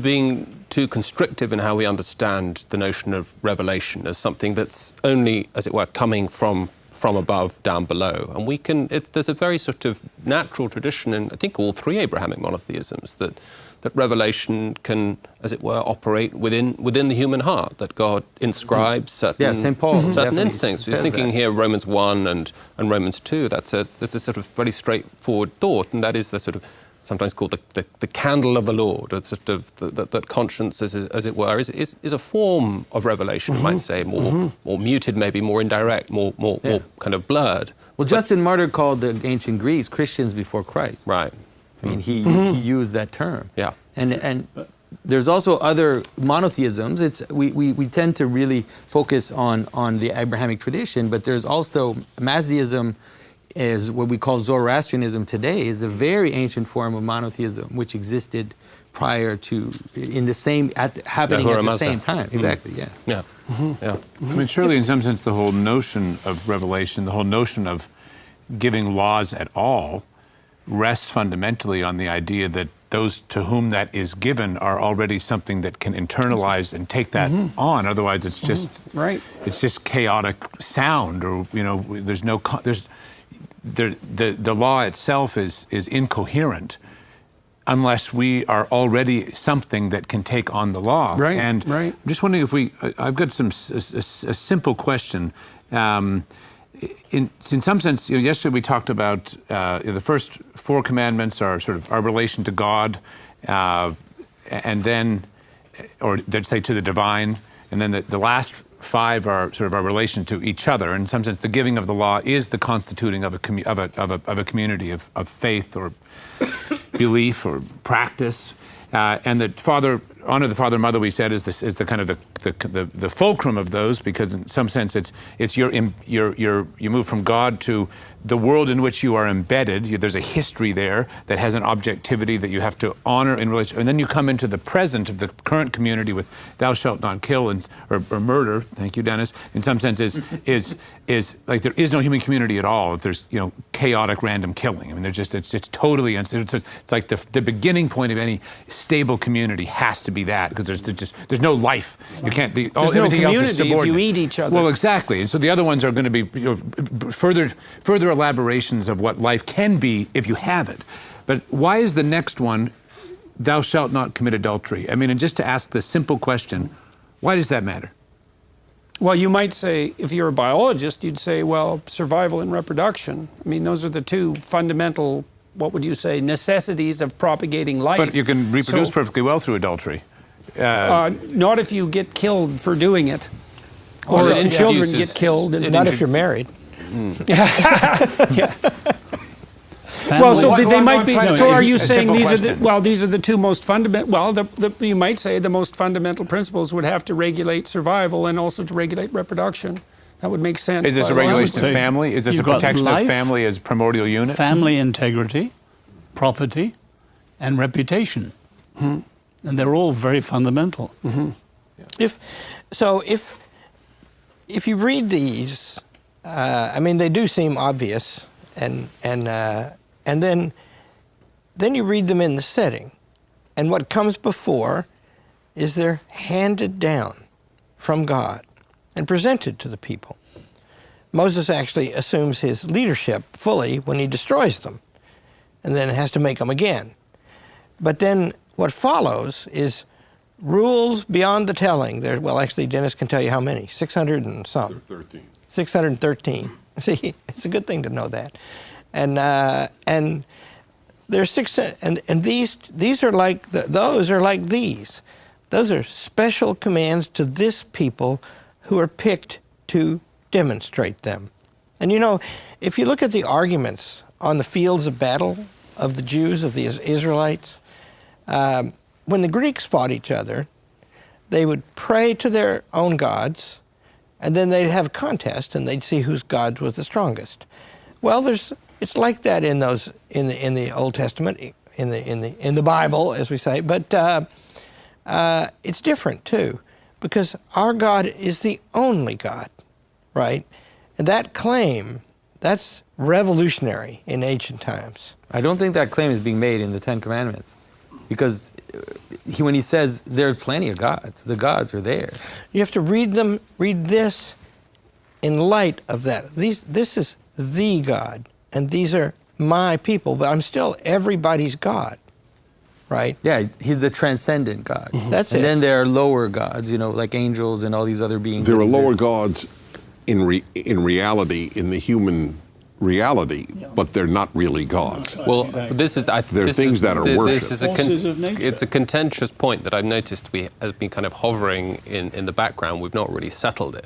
being too constrictive in how we understand the notion of revelation as something that's only, as it were, coming from above down below. And there's a very sort of natural tradition in, I think, all three Abrahamic monotheisms that revelation can, as it were, operate within the human heart, that God inscribes certain, St. Paul certain instincts. We're thinking here Romans 1 and Romans 2. That's a sort of very straightforward thought, and that is the sort of sometimes called the candle of the Lord, or sort of that conscience, as it were, is a form of revelation, you might say, more muted, maybe more indirect, more kind of blurred. Well, Justin Martyr called the ancient Greeks Christians before Christ. Right. I mean, he used that term. Yeah. And there's also other monotheisms. We tend to really focus on the Abrahamic tradition, but there's also Mazdaism, is what we call Zoroastrianism today, is a very ancient form of monotheism which existed prior to, happening at the same time. Exactly, yeah. I mean, surely in some sense the whole notion of revelation, the whole notion of giving laws at all rests fundamentally on the idea that those to whom that is given are already something that can internalize and take that on. Otherwise it's just it's just chaotic sound, or the law itself is incoherent unless we are already something that can take on the law. I'm just wondering if I've got a simple question. In some sense, yesterday we talked about the first four commandments are sort of our relation to God, and then, or let's say to the divine, and then the last 5 are sort of our relation to each other. In some sense, the giving of the law is the constituting of a community of faith or belief or practice. And the honor the father and mother, we said, is the kind of the fulcrum of those, because in some sense it's you move from God to the world in which you are embedded. There's a history there that has an objectivity that you have to honor in relation, and then you come into the present of the current community with "Thou shalt not kill" or murder. Thank you, Dennis. In some sense, is like there is no human community at all if there's chaotic random killing. I mean, it's totally it's like the beginning point of any stable community has to be that, because there's no life. You can't. There's no community if you eat each other. Well, exactly. And so the other ones are going to be further elaborations of what life can be if you have it. But why is the next one, "Thou shalt not commit adultery"? I mean, and just to ask the simple question, why does that matter? Well, you might say, if you're a biologist, you'd say, well, survival and reproduction. I mean, those are the two fundamental, what would you say, necessities of propagating life. But you can reproduce perfectly well through adultery. Not if you get killed for doing it. Or if children get killed. Not if you're married. Yeah. Well, so they might be. So are you saying these are the two most fundamental? Well, you might say the most fundamental principles would have to regulate survival and also to regulate reproduction. That would make sense. Is this a regulation of family? Is this a protection of family as primordial unit? Family integrity, property, and reputation. And they're all very fundamental. If you read these, I mean, they do seem obvious, and then you read them in the setting, and what comes before is they're handed down from God and presented to the people. Moses actually assumes his leadership fully when he destroys them, and then has to make them again. But then what follows is rules beyond the telling. Well, actually, Dennis can tell you how many. 600 and some. 613. See, it's a good thing to know that. And there's 600, and these are like those are like these. Those are special commands to this people who are picked to demonstrate them. And if you look at the arguments on the fields of battle of the Jews, of the Israelites, when the Greeks fought each other, they would pray to their own gods, and then they'd have a contest, and they'd see whose gods was the strongest. Well, it's like that in the Old Testament, in the Bible, as we say, but it's different too, because our God is the only God, right? And that claim, that's revolutionary in ancient times. I don't think that claim is being made in the Ten Commandments, because when he says there's plenty of gods, the gods are there. You have to read this in light of that. This is the God, and these are my people, but I'm still everybody's God, right? Yeah, he's the transcendent God. That's it. And then there are lower gods, like angels and all these other beings. There are lower gods in reality, in the human reality, but they're not really gods. Well, they're things that are worshipped. It's a contentious point that I've noticed has been kind of hovering in the background. We've not really settled it.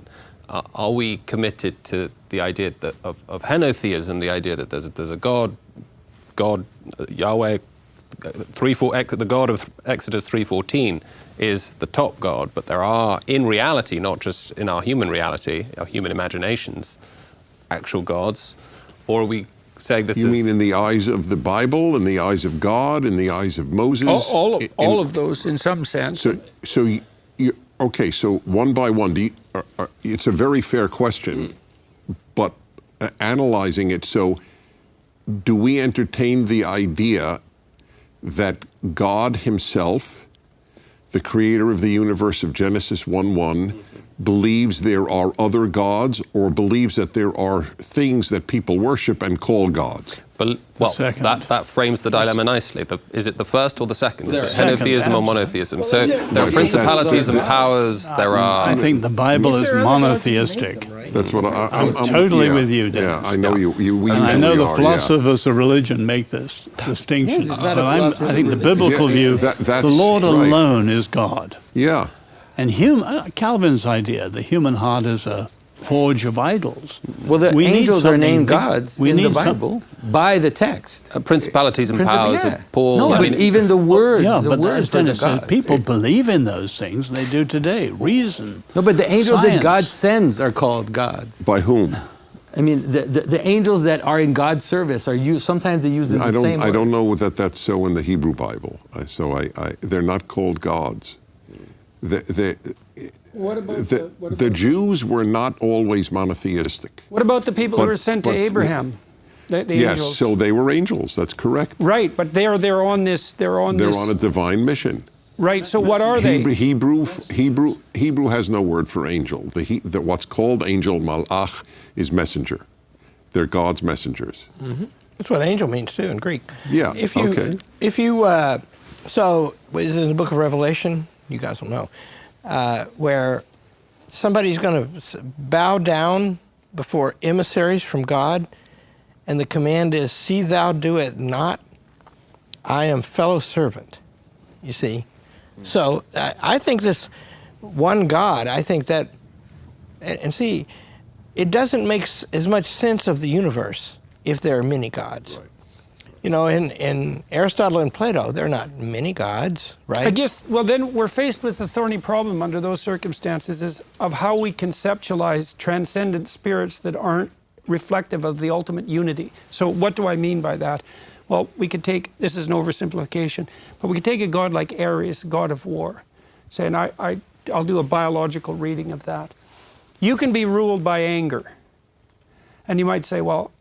Are we committed to the idea of henotheism, the idea that there's a God, Yahweh, the God of Exodus 3:14 is the top God, but there are, in reality, not just in our human reality, our human imaginations, actual gods? Or are we saying this is... You mean in the eyes of the Bible, in the eyes of God, in the eyes of Moses? All of those, in some sense. Okay, so one by one, it's a very fair question, but analyzing it, so do we entertain the idea that God himself, the creator of the universe of Genesis 1:1, believes there are other gods, or believes that there are things that people worship and call gods? Well, that frames the dilemma nicely. Is it the first or the second? Is it henotheism or monotheism? So there are principalities and powers, there are... I think the Bible is monotheistic. That's what I'm totally with you, Dennis. Yeah, I know you. I know the philosophers of religion make this distinction. But I think the biblical view, the Lord alone is God. Yeah. And Calvin's idea, the human heart is a forge of idols. Well, the angels are named gods in the Bible by the text. Principalities and powers of Paul. No, but even the word. Yeah, the but words for the gods. people believe in those things. They do today. Reason. No, but the angels science. that God sends are called gods. By whom? I mean, the angels that are in God's service are used. Sometimes they use the same word. I don't know that that's so in the Hebrew Bible. They're not called gods. What about the Jews were not always monotheistic. What about the people who were sent to Abraham? The yes, angels. so they were angels. That's correct. Right, but they're on a divine mission. Right. So what are they? Hebrew has no word for angel. What's called angel, malach, is messenger. They're God's messengers. Mm-hmm. That's what angel means too in Greek. Yeah. So is it in the book of Revelation? You guys will know. Where somebody's going to bow down before emissaries from God, and the command is, "See thou do it not. I am fellow servant." You see? So I think this one God, I think that, and see, it doesn't make as much sense of the universe if there are many gods. Right. You know, in Aristotle and Plato, they're not many gods, right? I guess, well, then we're faced with the thorny problem under those circumstances is of how we conceptualize transcendent spirits that aren't reflective of the ultimate unity. So what do I mean by that? Well, we could take, this is an oversimplification, but we could take a god like Ares, god of war, say, and I'll do a biological reading of that. You can be ruled by anger. And you might say, well,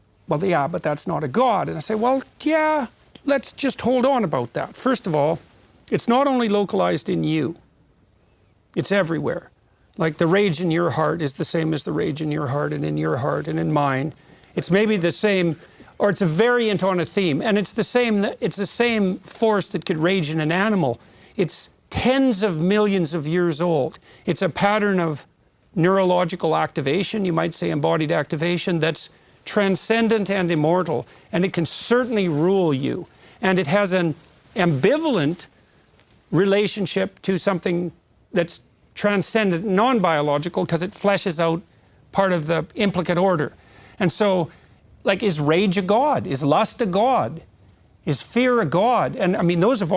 yeah, but that's not a god. And I say, well, yeah, let's just hold on about that. First of all, it's not only localized in you, it's everywhere. Like the rage in your heart is the same as the rage in your heart and in your heart and in mine. It's maybe the same, or it's a variant on a theme, and it's the same force that could rage in an animal. It's tens of millions of years old. It's a pattern of neurological activation, you might say embodied activation, that's transcendent and immortal, and it can certainly rule you. And it has an ambivalent relationship to something that's transcendent, non-biological, because it fleshes out part of the implicate order. And so, like, is rage a god? Is lust a god? Is fear a god? And I mean, those have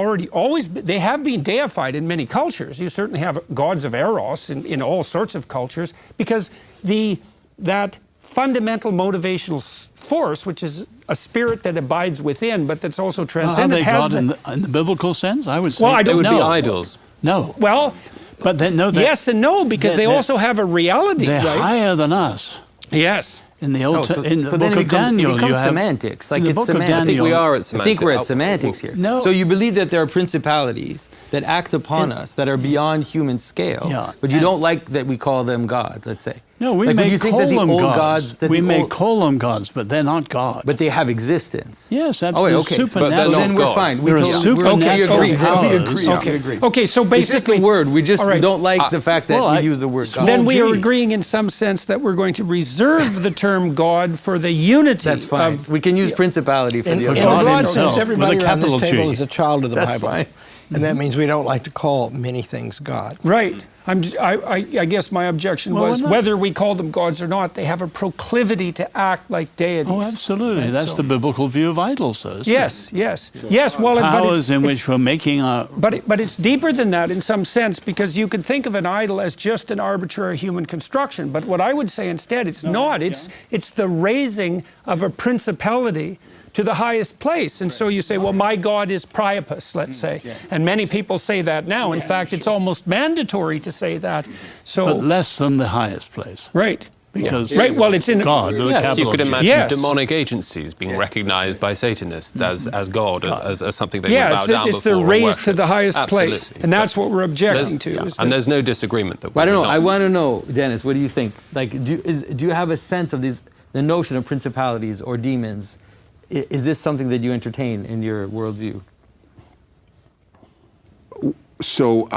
they have been deified in many cultures. You certainly have gods of Eros in all sorts of cultures, because that fundamental motivational force, which is a spirit that abides within, but that's also transcendent. Are they God in the biblical sense? I would say. Well, I don't would know. be idols. No. Well, but yes and no, because they also have a reality. They're right? higher than us. Yes. In the Old in the then book of Daniel, it becomes you have semantics. Like in the it's book of semantics. I think we are at semantics. I think we're at semantics here. No. So you believe that there are principalities that act upon us that are beyond human scale, but you don't like that we call them gods, let's say. No, we like, may you think call that the them old gods. that we the may old, call them gods, but they're not God. but they have existence. Yes, that's okay. supernatural. But they're So not then we're God. fine. There are supernatural we agree. powers. Okay, so basically... It's just the word. We just don't like the fact that you use the word God. Then we are agreeing in some sense that we're going to reserve the term God for the unity. That's fine. We can use principality for the in other. a broad himself, sense, everybody with a around this capital table G. is a child of the That's Bible. fine. And that means we don't like to call many things God. Right. I guess my objection was whether we call them gods or not, they have a proclivity to act like deities. Oh, absolutely. Right, that's the biblical view of idols, though. Yes. Well, powers in which we're making our... But it's deeper than that in some sense, because you could think of an idol as just an arbitrary human construction. But what I would say instead, it's not. It's the raising of a principality to the highest place. And so you say, well, my God is Priapus, let's say. And many people say that now. In fact, it's almost mandatory to say that. So, but less than the highest place. Right. Because well, it's in God with a capital you could G. imagine demonic agencies being recognized by Satanists as God, as something they would bow down before. It's the raised to the highest place. Absolutely. And that's what we're objecting to. And there's no disagreement that I don't know. I want to know, Dennis, what do you think? Like, do you have a sense of the notion of principalities or demons? Is this something that you entertain in your worldview? So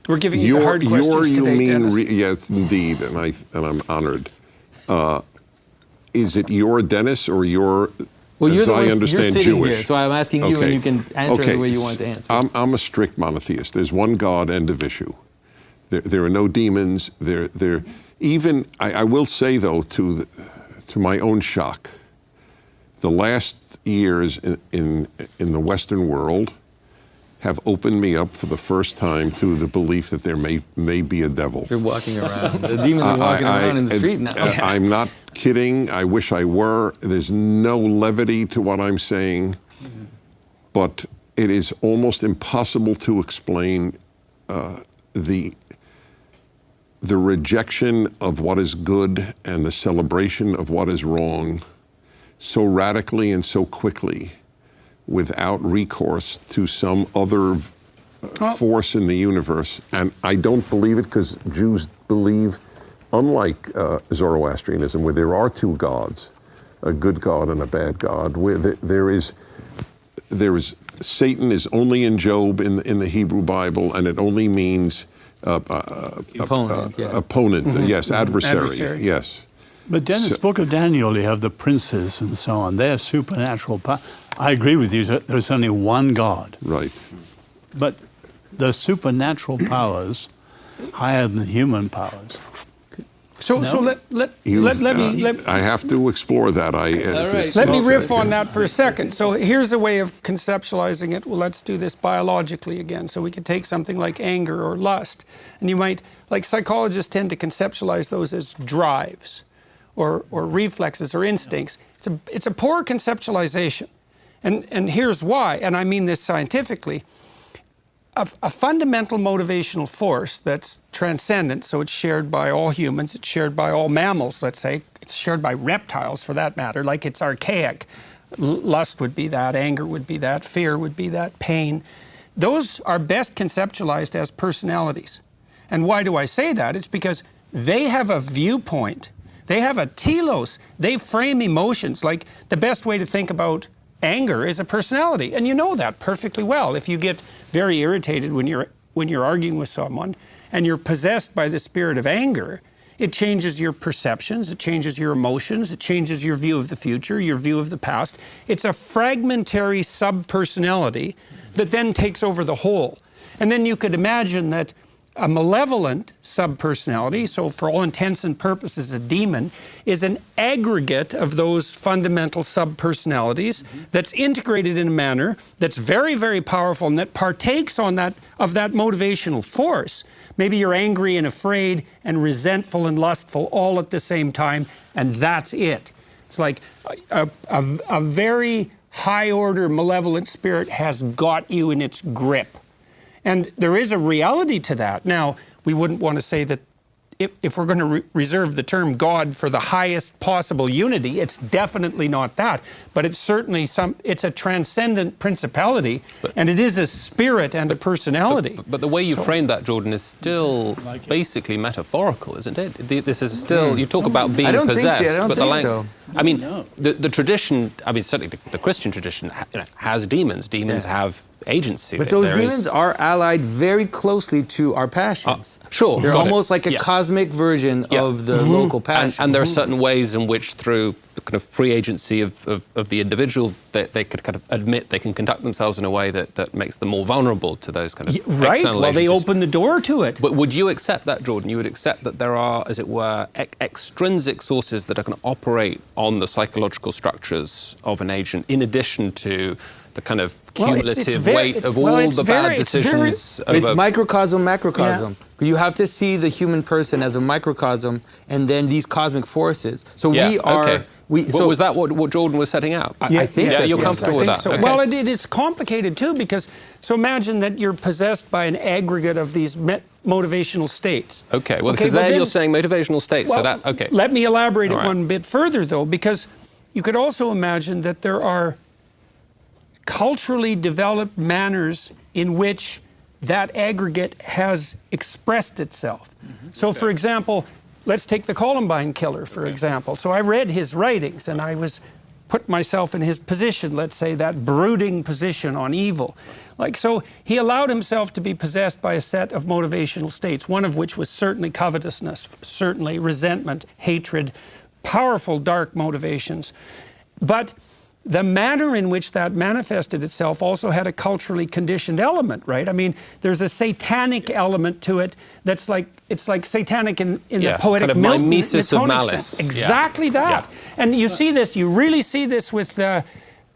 we're giving you the hard questions today, Dennis. Yes, indeed, and I'm honored. Is it your Dennis or your Well, you're as the I one, understand you're sitting Jewish. here, so I'm asking you, and you can answer the way you want to answer. I'm a strict monotheist. There's one God, end of issue. There are no demons. I will say, though, to my own shock, the last years in the Western world have opened me up for the first time to the belief that there may be a devil. You're walking around. The demons are walking around in the street now. I'm not kidding. I wish I were. There's no levity to what I'm saying, but it is almost impossible to explain the rejection of what is good and the celebration of what is wrong so radically and so quickly without recourse to some other force in the universe. And I don't believe it because Jews believe, unlike Zoroastrianism, where there are two gods, a good God and a bad God, where there is Satan is only in Job in the Hebrew Bible, and it only means opponent, yes, adversary, yes. But Dennis, Book of Daniel, you have the princes and so on. They're supernatural. I agree with you. There's only one God. Right. But the supernatural powers higher than human powers. So let me. I have to explore that. Let me riff on that for a second. So here's a way of conceptualizing it. Well, let's do this biologically again. So we could take something like anger or lust, and you might, like psychologists tend to conceptualize those as drives, or reflexes or instincts. It's a poor conceptualization, and here's why. And I mean this scientifically. A fundamental motivational force that's transcendent, so it's shared by all humans, it's shared by all mammals, let's say, it's shared by reptiles for that matter, like it's archaic. Lust would be that, anger would be that, fear would be that, pain. Those are best conceptualized as personalities. And why do I say that? It's because they have a viewpoint, they have a telos, they frame emotions. Like the best way to think about anger is a personality, and you know that perfectly well. If you get very irritated when you're arguing with someone and you're possessed by the spirit of anger, it changes your perceptions, it changes your emotions, it changes your view of the future, your view of the past. It's a fragmentary sub-personality that then takes over the whole. And then you could imagine that a malevolent sub-personality, so for all intents and purposes a demon, is an aggregate of those fundamental sub-personalities that's integrated in a manner that's very, very powerful and that partakes of that motivational force. Maybe you're angry and afraid and resentful and lustful all at the same time, and that's it. It's like a very high-order malevolent spirit has got you in its grip. And there is a reality to that. Now, we wouldn't want to say that if we're going to reserve the term God for the highest possible unity, it's definitely not that. But it's certainly it's a transcendent principality, and it is a spirit and a personality. But the way you frame that, Jordan, is still basically metaphorical, isn't it? This is still, you talk about being possessed, but the language. I mean, the tradition, I mean, certainly the Christian tradition has demons. Demons have agency. But those demons are allied very closely to our passions. Sure. They're almost like a cosmic version of the local passion. And there are certain ways in which, through the kind of free agency of the individual, they could kind of admit they can conduct themselves in a way that makes them more vulnerable to those kind of external agencies. Well, they open the door to it. But would you accept that, Jordan? You would accept that there are, as it were, extrinsic sources that are going to operate on the psychological structures of an agent, in addition to the kind of cumulative weight of all the bad decisions. It's microcosm, macrocosm. Yeah. You have to see the human person as a microcosm, and then these cosmic forces. So we are. Okay. Was that what Jordan was setting out? I think. Yeah, you're comfortable with that. So. Okay. Well, it is complicated too, because so imagine that you're possessed by an aggregate of these motivational states. Okay. Well, because then you're saying motivational states. Well, so that okay. Let me elaborate it one bit further, though, because you could also imagine that there are culturally developed manners in which that aggregate has expressed itself. So, for example, let's take the Columbine killer, for example. So I read his writings, and I put myself in his position, let's say, that brooding position on evil. So he allowed himself to be possessed by a set of motivational states, one of which was certainly covetousness, certainly resentment, hatred, powerful dark motivations. But the manner in which that manifested itself also had a culturally conditioned element, right? I mean, there's a satanic element to it that's like, it's like satanic in the poetic kind of mimesis of malice. Sense. Exactly that. And you see this, you really see this with the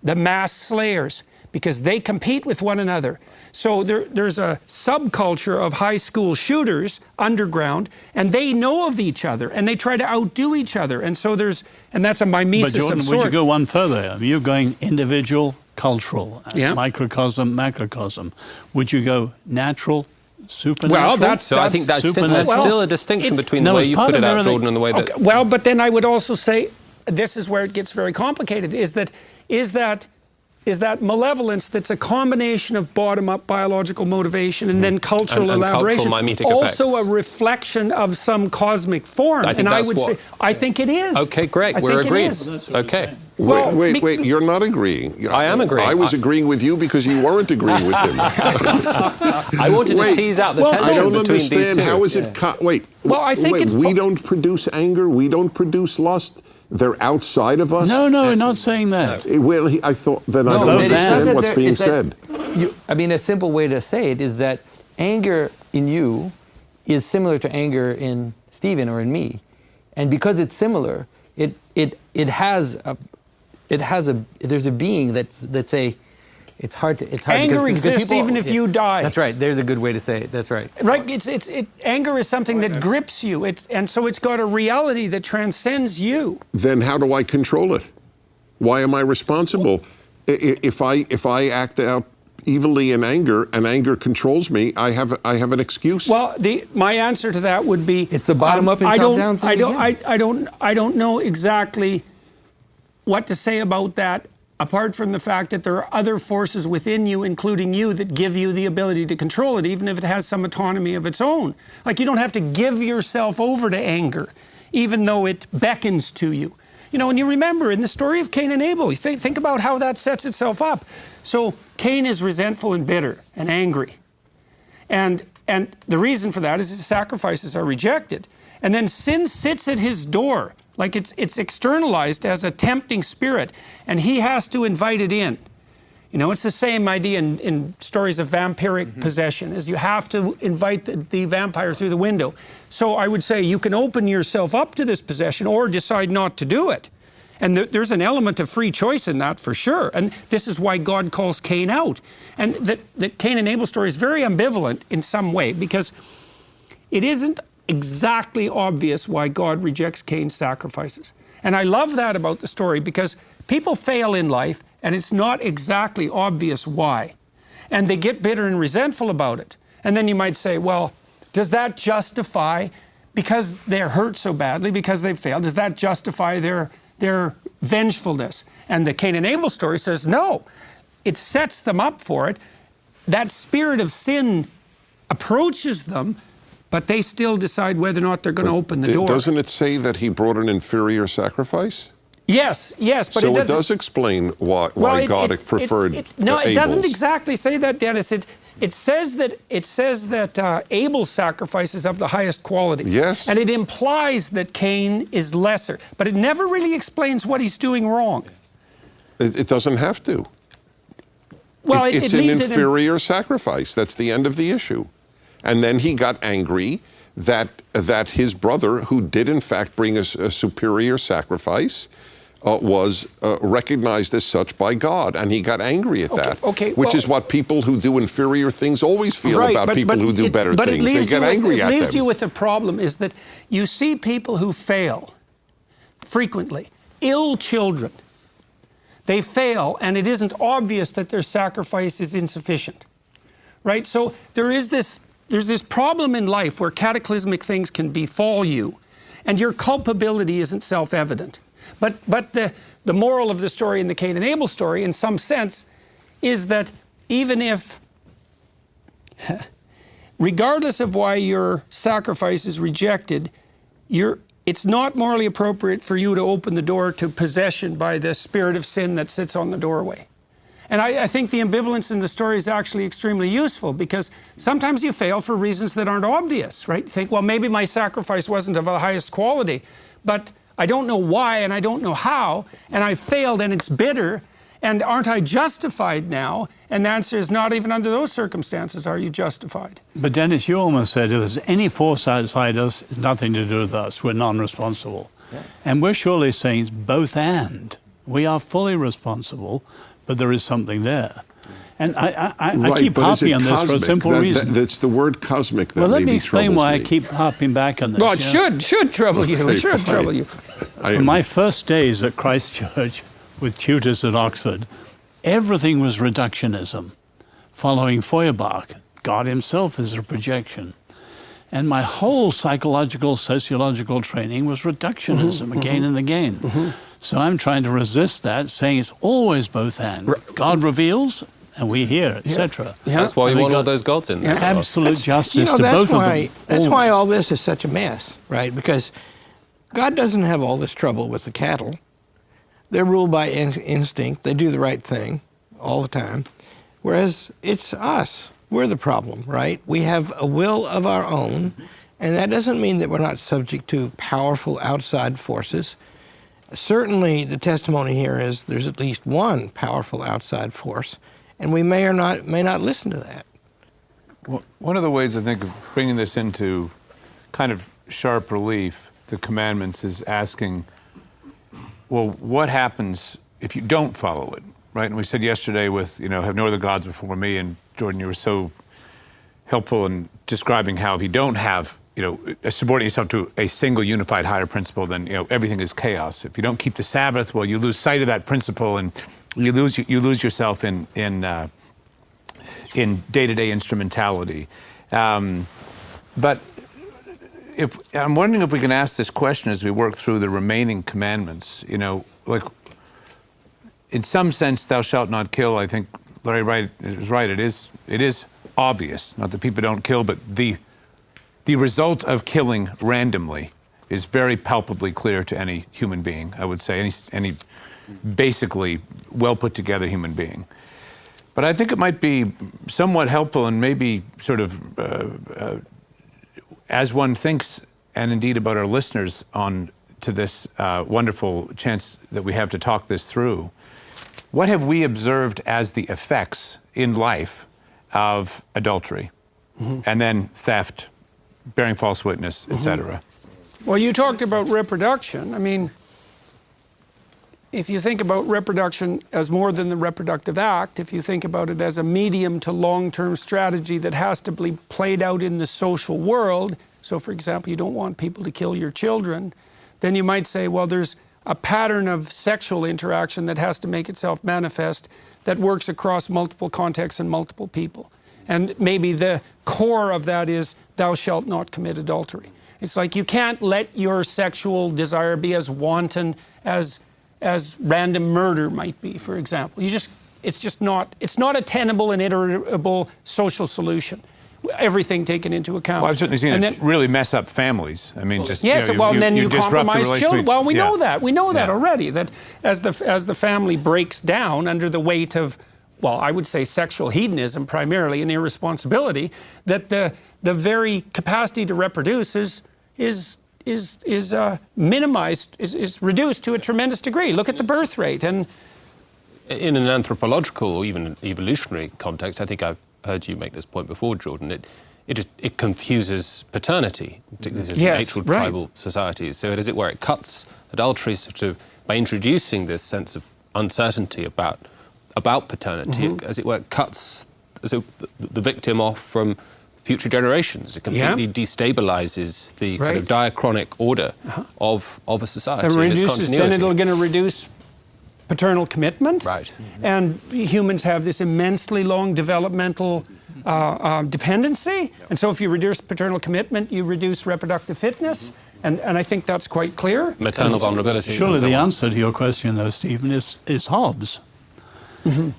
mass slayers, because they compete with one another. So there's a subculture of high school shooters underground, and they know of each other, and they try to outdo each other. And so and that's a mimesis of sorts. But Jordan, would you go one further? You're going individual, cultural, microcosm, macrocosm. Would you go natural, supernatural? Well, I think that's still a distinction between the way you put it out, Jordan, and the way that... Okay, well, but then I would also say, this is where it gets very complicated, is that malevolence that's a combination of bottom-up biological motivation and then cultural elaboration, cultural mimetic also effects. a reflection of some cosmic form. I think it is. Okay, great. We're agreed. Okay. Well, wait, you're not agreeing. I am agreeing. I was agreeing with you because you weren't agreeing with him. I wanted to tease out the tension I don't between these two. understand. How is it... I think we don't produce anger, we don't produce lust. They're outside of us? No, we're not saying that. Well, I thought that I don't understand what's being said. A simple way to say it is that anger in you is similar to anger in Stephen or in me. And because it's similar, there's a being that's it's hard anger exists even if you die. That's right. There's a good way to say it. That's right. Right. Anger is something that grips you. And so it's got a reality that transcends you. Then how do I control it? Why am I responsible? If I act out evilly in anger and anger controls me, I have an excuse. Well, my answer to that would be it's the bottom up and top down thing. I don't know exactly what to say about that, apart from the fact that there are other forces within you, including you, that give you the ability to control it, even if it has some autonomy of its own. Like, you don't have to give yourself over to anger, even though it beckons to you. You know, and you remember in the story of Cain and Abel, you think about how that sets itself up. So Cain is resentful and bitter and angry. And the reason for that is his sacrifices are rejected. And then sin sits at his door. Like it's externalized as a tempting spirit, and he has to invite it in. You know, it's the same idea in stories of vampiric possession, as you have to invite the vampire through the window. So I would say you can open yourself up to this possession or decide not to do it. And there's an element of free choice in that for sure. And this is why God calls Cain out. And the Cain and Abel story is very ambivalent in some way, because it isn't exactly obvious why God rejects Cain's sacrifices. And I love that about the story, because people fail in life and it's not exactly obvious why. And they get bitter and resentful about it. And then you might say, well, does that justify, because they're hurt so badly, because they've failed, does that justify their vengefulness? And the Cain and Abel story says, no, it sets them up for it. That spirit of sin approaches them, but they still decide whether or not they're going to open the door. Doesn't it say that he brought an inferior sacrifice? Yes, but so it does explain why God preferred Abel's. No, it doesn't exactly say that, Dennis. It says that Abel's sacrifice is of the highest quality. Yes. And it implies that Cain is lesser, but it never really explains what he's doing wrong. It doesn't have to. Well, it's an inferior sacrifice. That's the end of the issue. And then he got angry that his brother, who did in fact bring a superior sacrifice, was recognized as such by God, and he got angry at that. Which is what people who do inferior things always feel about people who do better things. They get angry at them. It leaves you with a problem, is that you see people who fail frequently, ill children. They fail, and it isn't obvious that their sacrifice is insufficient, right? So there's this problem in life where cataclysmic things can befall you, and your culpability isn't self-evident. But the moral of the story in the Cain and Abel story, in some sense, is that even if, regardless of why your sacrifice is rejected, it's not morally appropriate for you to open the door to possession by the spirit of sin that sits on the doorway. And I think the ambivalence in the story is actually extremely useful, because sometimes you fail for reasons that aren't obvious, right? You think, well, maybe my sacrifice wasn't of the highest quality, but I don't know why and I don't know how, and I failed and it's bitter, And aren't I justified now? And the answer is not even under those circumstances are you justified. But Dennis, you almost said if there's any force outside us, it's nothing to do with us. We're non-responsible. Yeah. And we're surely saying it's both and. We are fully responsible, but there is something there. And I keep harping on this for a simple reason. That's the word cosmic that well, let me maybe explain why me. I keep harping back on this. Well, it should trouble you. It should trouble you. From my first days at Christ Church with tutors at Oxford, everything was reductionism. Following Feuerbach, God himself is a projection. And my whole psychological, sociological training was reductionism again and again. So I'm trying to resist that, saying it's always both and. God reveals, and we hear, etc. Yeah. That's why you want all those gods in there. Absolute justice to both of them. That's why all this is such a mess, right? Because God doesn't have all this trouble with the cattle. They're ruled by instinct. They do the right thing all the time. Whereas it's us. We're the problem, right? We have a will of our own, and that doesn't mean that we're not subject to powerful outside forces. Certainly, the testimony here is there's at least one powerful outside force, and we may not listen to that. Well, one of the ways I think of bringing this into kind of sharp relief, the commandments, is asking, well, what happens if you don't follow it, right? And we said yesterday with, have no other gods before me, and Jordan, you were so helpful in describing how if you don't have, subordinate yourself to a single unified higher principle, then, everything is chaos. If you don't keep the Sabbath, well, you lose sight of that principle, and you lose yourself in day-to-day instrumentality. But I'm wondering if we can ask this question as we work through the remaining commandments. Like, in some sense, thou shalt not kill. I think Larry is right. It is obvious, not that people don't kill, but the result of killing randomly is very palpably clear to any human being. I would say any basically well put together human being. But I think it might be somewhat helpful, and maybe sort of as one thinks, and indeed about our listeners, on to this wonderful chance that we have to talk this through. What have we observed as the effects in life of adultery, and then theft, bearing false witness, etc.? Well, you talked about reproduction. I mean, if you think about reproduction as more than the reproductive act, if you think about it as a medium to long-term strategy that has to be played out in the social world, so for example, you don't want people to kill your children, then you might say, well, there's a pattern of sexual interaction that has to make itself manifest that works across multiple contexts and multiple people. And maybe the core of that is, thou shalt not commit adultery. It's like you can't let your sexual desire be as wanton as random murder might be, for example. It's not a tenable and iterable social solution. Everything taken into account. Well, I've certainly seen it really mess up families. I mean, just yes. And then you compromise children. Well, we know that. We know that already. That as the family breaks down under the weight of, well, I would say sexual hedonism primarily and irresponsibility, that the very capacity to reproduce is minimized, is reduced to a tremendous degree. Look at the birth rate. And in an anthropological or even an evolutionary context, I think I've heard you make this point before, Jordan. It confuses paternity, particularly in natural tribal societies. So as it were, it cuts adultery sort of by introducing this sense of uncertainty about paternity. As it were, it cuts the victim off from future generations. It completely destabilizes the kind of diachronic order of a society. Then it'll going to reduce paternal commitment. Right. And humans have this immensely long developmental dependency. And so if you reduce paternal commitment, you reduce reproductive fitness. And I think that's quite clear. Maternal vulnerability. Surely the answer to your question, though, Stephen, is Hobbes.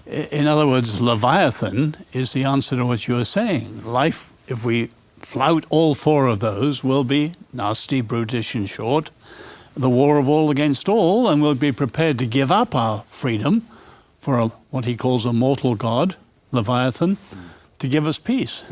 In other words, Leviathan is the answer to what you are saying. Life, if we flout all four of those, will be nasty, brutish, and short. The war of all against all, and we'll be prepared to give up our freedom for what he calls a mortal god, Leviathan, to give us peace.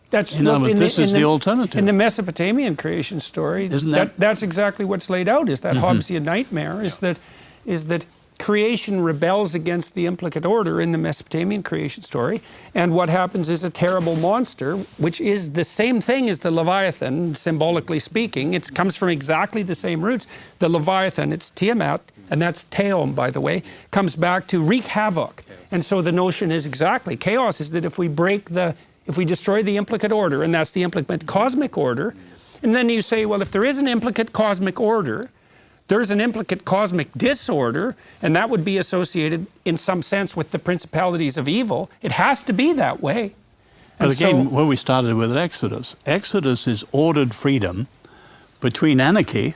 This is the alternative. In the Mesopotamian creation story, that's exactly what's laid out, is that Hobbesian nightmare, is that creation rebels against the implicate order in the Mesopotamian creation story, and what happens is a terrible monster, which is the same thing as the Leviathan, symbolically speaking. It comes from exactly the same roots. The Leviathan, it's Tiamat, and that's Teom, by the way, comes back to wreak havoc. And so the notion is exactly, chaos is that if we destroy the implicate order, and that's the implicate cosmic order, and then you say, well, if there is an implicate cosmic order, there's an implicate cosmic disorder, and that would be associated in some sense with the principalities of evil. It has to be that way. But again, where we started with Exodus, Exodus is ordered freedom between anarchy,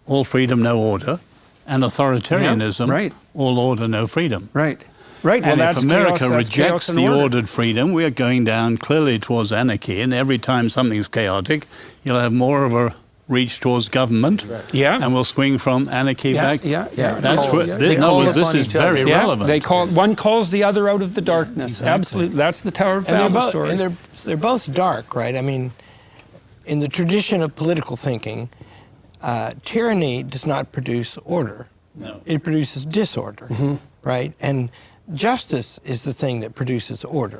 all freedom, no order, and authoritarianism, all order, no freedom. Right. Right. And if America rejects the ordered freedom, we are going down clearly towards anarchy, and every time something's chaotic, you'll have more of a reach towards government, and we'll swing from anarchy back. That's what. This is very relevant. One calls the other out of the darkness. Exactly. Absolutely, that's the Tower of Babel story. And they're both dark, right? I mean, in the tradition of political thinking, tyranny does not produce order. No. It produces disorder, right? And justice is the thing that produces order.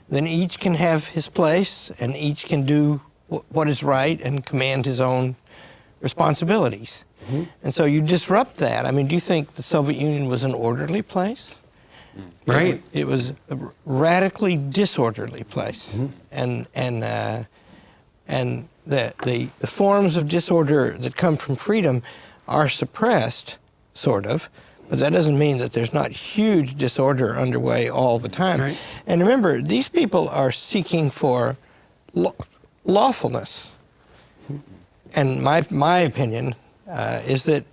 Then each can have his place, and each can do what is right and command his own responsibilities. And so you disrupt that. I mean, do you think the Soviet Union was an orderly place? Right. It was a radically disorderly place. And the forms of disorder that come from freedom are suppressed, sort of, but that doesn't mean that there's not huge disorder underway all the time. Right. And remember, these people are seeking for lawfulness. And my opinion is that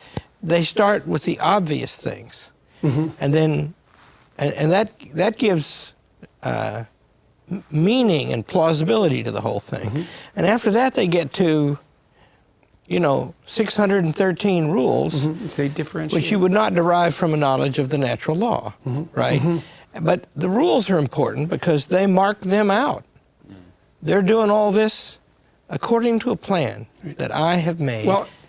they start with the obvious things, and then and that gives meaning and plausibility to the whole thing. And after that, they get to 613 rules, they differentiate, which you would not derive from a knowledge of the natural law, right? But the rules are important because they mark them out. They're doing all this according to a plan that I have made,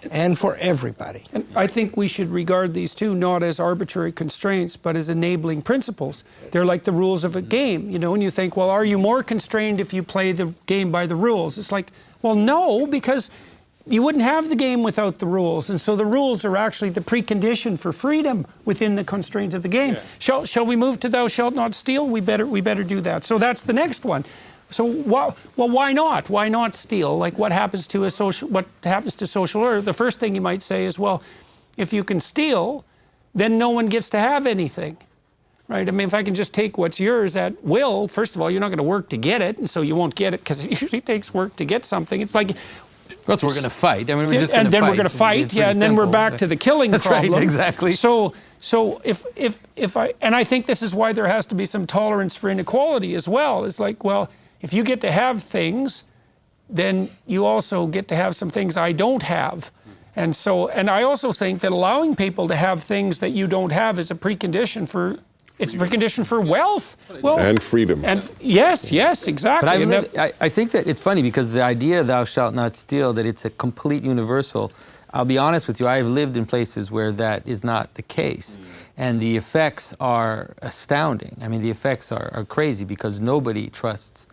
and for everybody. And I think we should regard these two not as arbitrary constraints, but as enabling principles. They're like the rules of a game, and you think, well, are you more constrained if you play the game by the rules? It's like, well, no, because you wouldn't have the game without the rules. And so the rules are actually the precondition for freedom within the constraint of the game. Shall we move to thou shalt not steal? We better do that. So that's the next one. So why not? Why not steal? Like what happens to social order? The first thing you might say is, well, if you can steal, then no one gets to have anything. Right? I mean, if I can just take what's yours at will, first of all, you're not going to work to get it, and so you won't get it because it usually takes work to get something. It's like, we're going to fight. I mean, we're just and then we're going to fight, and then we're back to the killing problem. Right, exactly. So if I think this is why there has to be some tolerance for inequality as well. It's like, well, if you get to have things, then you also get to have some things I don't have. And I also think that allowing people to have things that you don't have is a precondition for wealth. Well, and freedom. And yes, exactly. But I think that it's funny because the idea thou shalt not steal, that it's a complete universal. I'll be honest with you, I've lived in places where that is not the case. And the effects are astounding. I mean, the effects are crazy because nobody trusts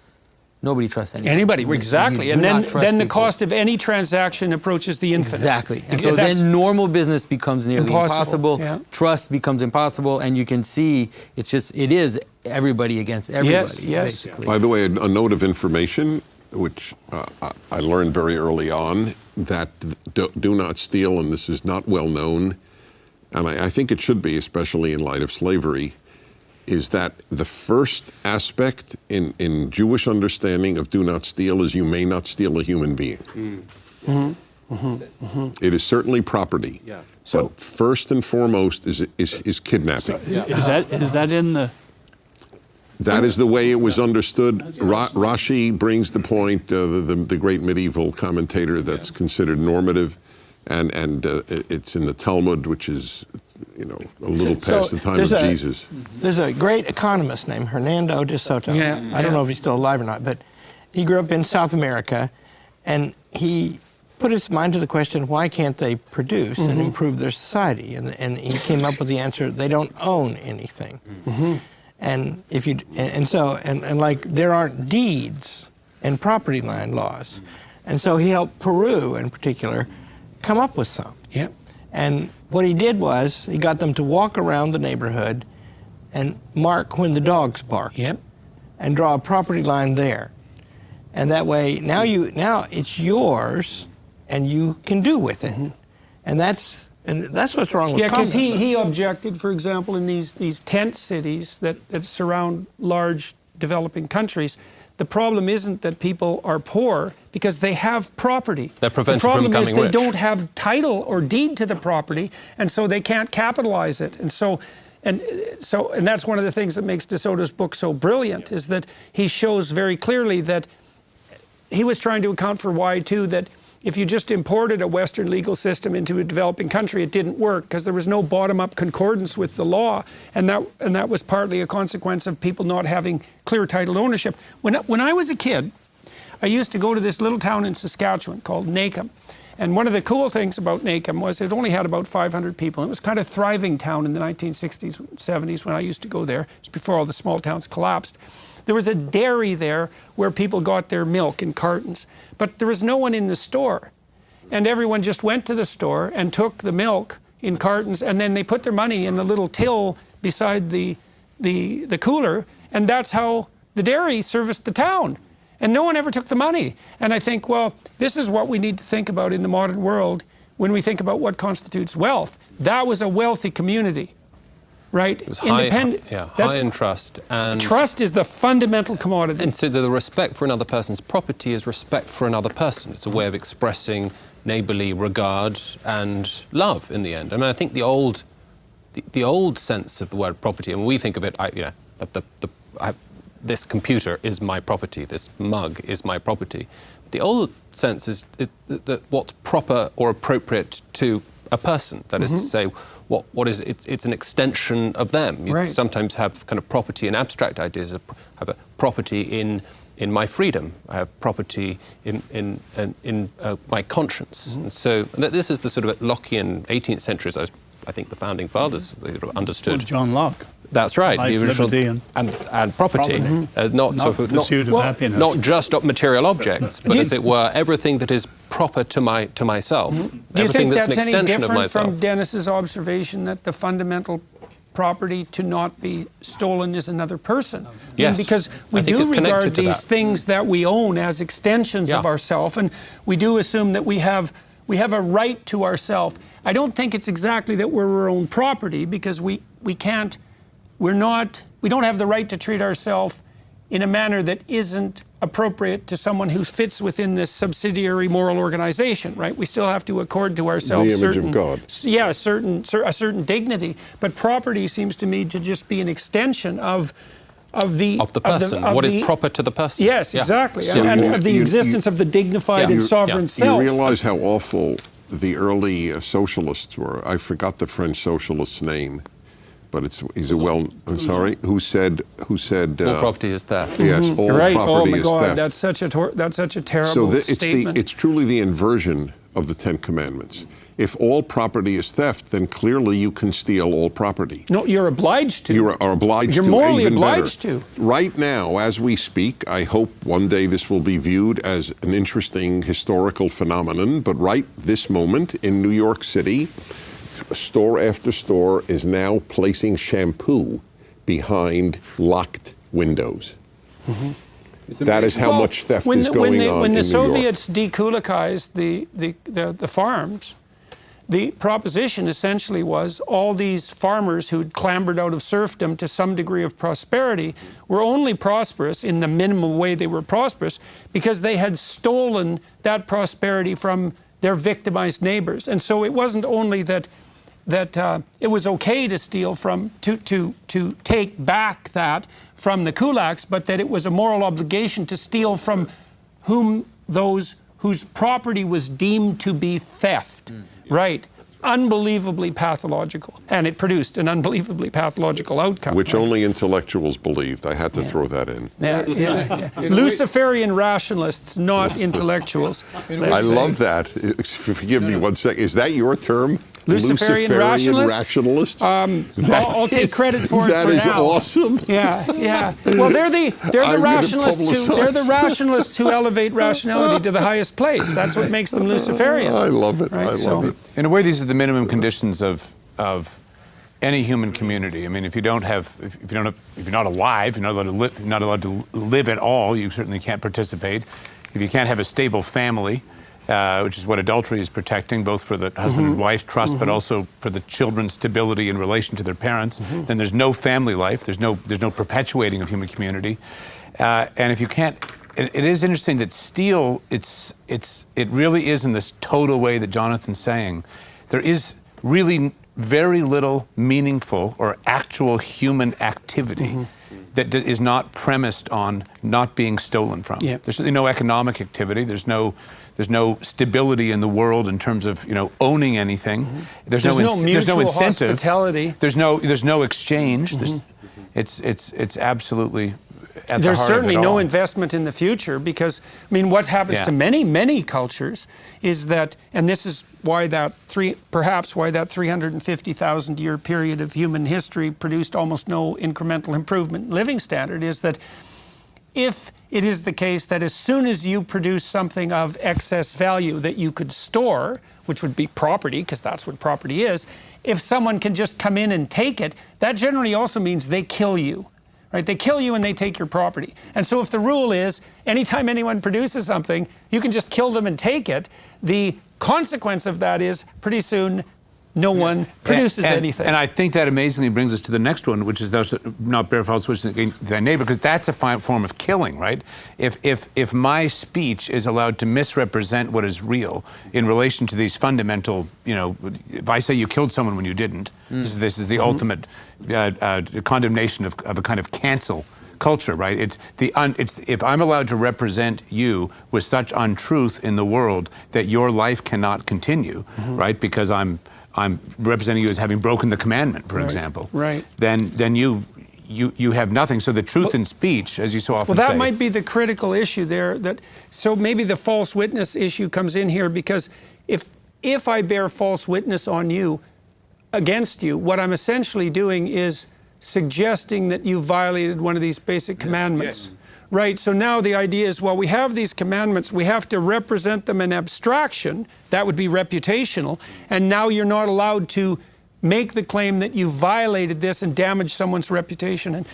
anybody. Exactly. And then the cost of any transaction approaches the infinite. Exactly. And so then normal business becomes nearly impossible. Trust becomes impossible, and you can see it is everybody against everybody, basically. By the way, a note of information, which I learned very early on, that do not steal, and this is not well known, and I think it should be, especially in light of slavery, is that the first aspect in Jewish understanding of do not steal is you may not steal a human being. It is certainly property. So first and foremost is kidnapping. Is that in the... That is the way it was understood. Rashi brings the point, the great medieval commentator that's considered normative, and it's in the Talmud, which is a little past the time of Jesus. There's a great economist named Hernando de Soto. I don't know if he's still alive or not, but he grew up in South America, and he put his mind to the question, why can't they produce and improve their society? And he came up with the answer, they don't own anything. And if you and like there aren't deeds and property line laws. And so he helped Peru in particular come up with some. Yep. And what he did was he got them to walk around the neighborhood and mark when the dogs barked. Yep. And draw a property line there. And that way now it's yours and you can do with it. And that's what's wrong with because communism. he objected, for example, in these tent cities that surround large developing countries. The problem isn't that people are poor because they have property. They're prevented from becoming rich. The problem is they don't have title or deed to the property, and so they can't capitalize it. And that's one of the things that makes De Soto's book so brilliant, is that he shows very clearly that he was trying to account for why, too, that if you just imported a Western legal system into a developing country, it didn't work because there was no bottom-up concordance with the law, and that was partly a consequence of people not having clear title ownership. When I was a kid, I used to go to this little town in Saskatchewan called Nacum, and one of the cool things about Nacum was it only had about 500 people. It was kind of a thriving town in the 1960s, 70s when I used to go there. It was before all the small towns collapsed. There was a dairy there where people got their milk in cartons, but there was no one in the store. And everyone just went to the store and took the milk in cartons, and then they put their money in a little till beside the cooler, and that's how the dairy serviced the town. And no one ever took the money. And I think, well, this is what we need to think about in the modern world when we think about what constitutes wealth. That was a wealthy community. Right? It was high in trust. And trust is the fundamental commodity. And so the respect for another person's property is respect for another person. It's a way of expressing neighborly regard and love in the end. I mean, I think the old sense of the word property, and we think of it, this computer is my property, this mug is my property. The old sense is that what's proper or appropriate to a person, that is to say, what is it? It's an extension of them. You sometimes have kind of property in abstract ideas. I have a property in my freedom. I have property in my conscience. And so this is the sort of Lockean 18th century, as I think the founding fathers understood. Well, John Locke. That's right. Life, the original liberty, and property, not just material objects, but as it were, everything that is proper to myself. Do you think that's that's an any extension of different myself. from Dennis's observation that the fundamental property to not be stolen is another person? Yes, because we do regard these things that we own as extensions of Yeah. ourselves, and we do assume that we have a right to ourselves. I don't think it's exactly that we're our own property, because we don't have the right to treat ourselves in a manner that isn't appropriate to someone who fits within this subsidiary moral organization, right? We still have to accord to ourselves the image of God. Yeah, a certain dignity. But property seems to me to just be an extension of the person. What is proper to the person? Yes, exactly. So and of the existence of the dignified and sovereign self. You realize how awful the early socialists were. I forgot the French socialist's name, but who said all property is theft. Yes, all property is theft. That's such a terrible statement. It's truly the inversion of the Ten Commandments. If all property is theft, then clearly you can steal all property. No, you're obliged to. You are obliged to. You're morally even obliged better. to. Right now, as we speak, I hope one day this will be viewed as an interesting historical phenomenon, but right this moment in New York City, store after store is now placing shampoo behind locked windows. That is how much theft is going on when in the New York. Soviets dekulakized the farms, the proposition essentially was all these farmers who'd clambered out of serfdom to some degree of prosperity were only prosperous in the minimum way they were prosperous because they had stolen that prosperity from their victimized neighbors. And so it wasn't only that it was okay to steal to take back that from the kulaks, but that it was a moral obligation to steal from those whose property was deemed to be theft. Right. unbelievably pathological, and it produced an unbelievably pathological outcome. Which only intellectuals believed. I had to throw that in. Luciferian rationalists, not intellectuals. I love that. Forgive me 1 second. Is that your term? Luciferian rationalists? I'll take credit for it That for is now. awesome. Yeah. Well, they're the rationalists who elevate rationality to the highest place. That's what makes them Luciferian. I love it. Right? I love it. In a way, these are the minimum conditions of any human community. I mean, if you're not alive, you're not allowed to live at all. You certainly can't participate. If you can't have a stable family, which is what adultery is protecting, both for the husband and wife trust, but also for the children's stability in relation to their parents. Then there's no family life. There's no perpetuating of human community. And if you can't, it is interesting that steal. It really is in this total way that Jonathan's saying. There is really very little meaningful or actual human activity that is not premised on not being stolen from. Yeah. There's really no economic activity. There's no stability in the world in terms of owning anything. There's no incentive. Hospitality. There's no exchange. It's absolutely at the There's heart of certainly it no all. investment in the future, because what happens to many cultures is that, and this is why that 350,000 year period of human history produced almost no incremental improvement in living standard, is that if it is the case that as soon as you produce something of excess value that you could store, which would be property, because that's what property is, if someone can just come in and take it, that generally also means they kill you. Right? They kill you and they take your property. And so if the rule is anytime anyone produces something, you can just kill them and take it, the consequence of that is pretty soon no one produces anything. And I think that amazingly brings us to the next one, which is thou shalt not bear false witness against thy neighbor, because that's a form of killing, right? If my speech is allowed to misrepresent what is real in relation to these fundamental, if I say you killed someone when you didn't, this is the ultimate condemnation of a kind of cancel culture, right? If I'm allowed to represent you with such untruth in the world that your life cannot continue, right? Because I'm representing you as having broken the commandment, for example. Right. Then you have nothing. So the truth in speech, as you so often say. Well, that might be the critical issue there. So maybe the false witness issue comes in here, because if I bear false witness on you, against you, what I'm essentially doing is suggesting that you violated one of these basic commandments. Right, so now the idea is, well, we have these commandments, we have to represent them in abstraction, that would be reputational, and now you're not allowed to make the claim that you violated this and damaged someone's reputation. And,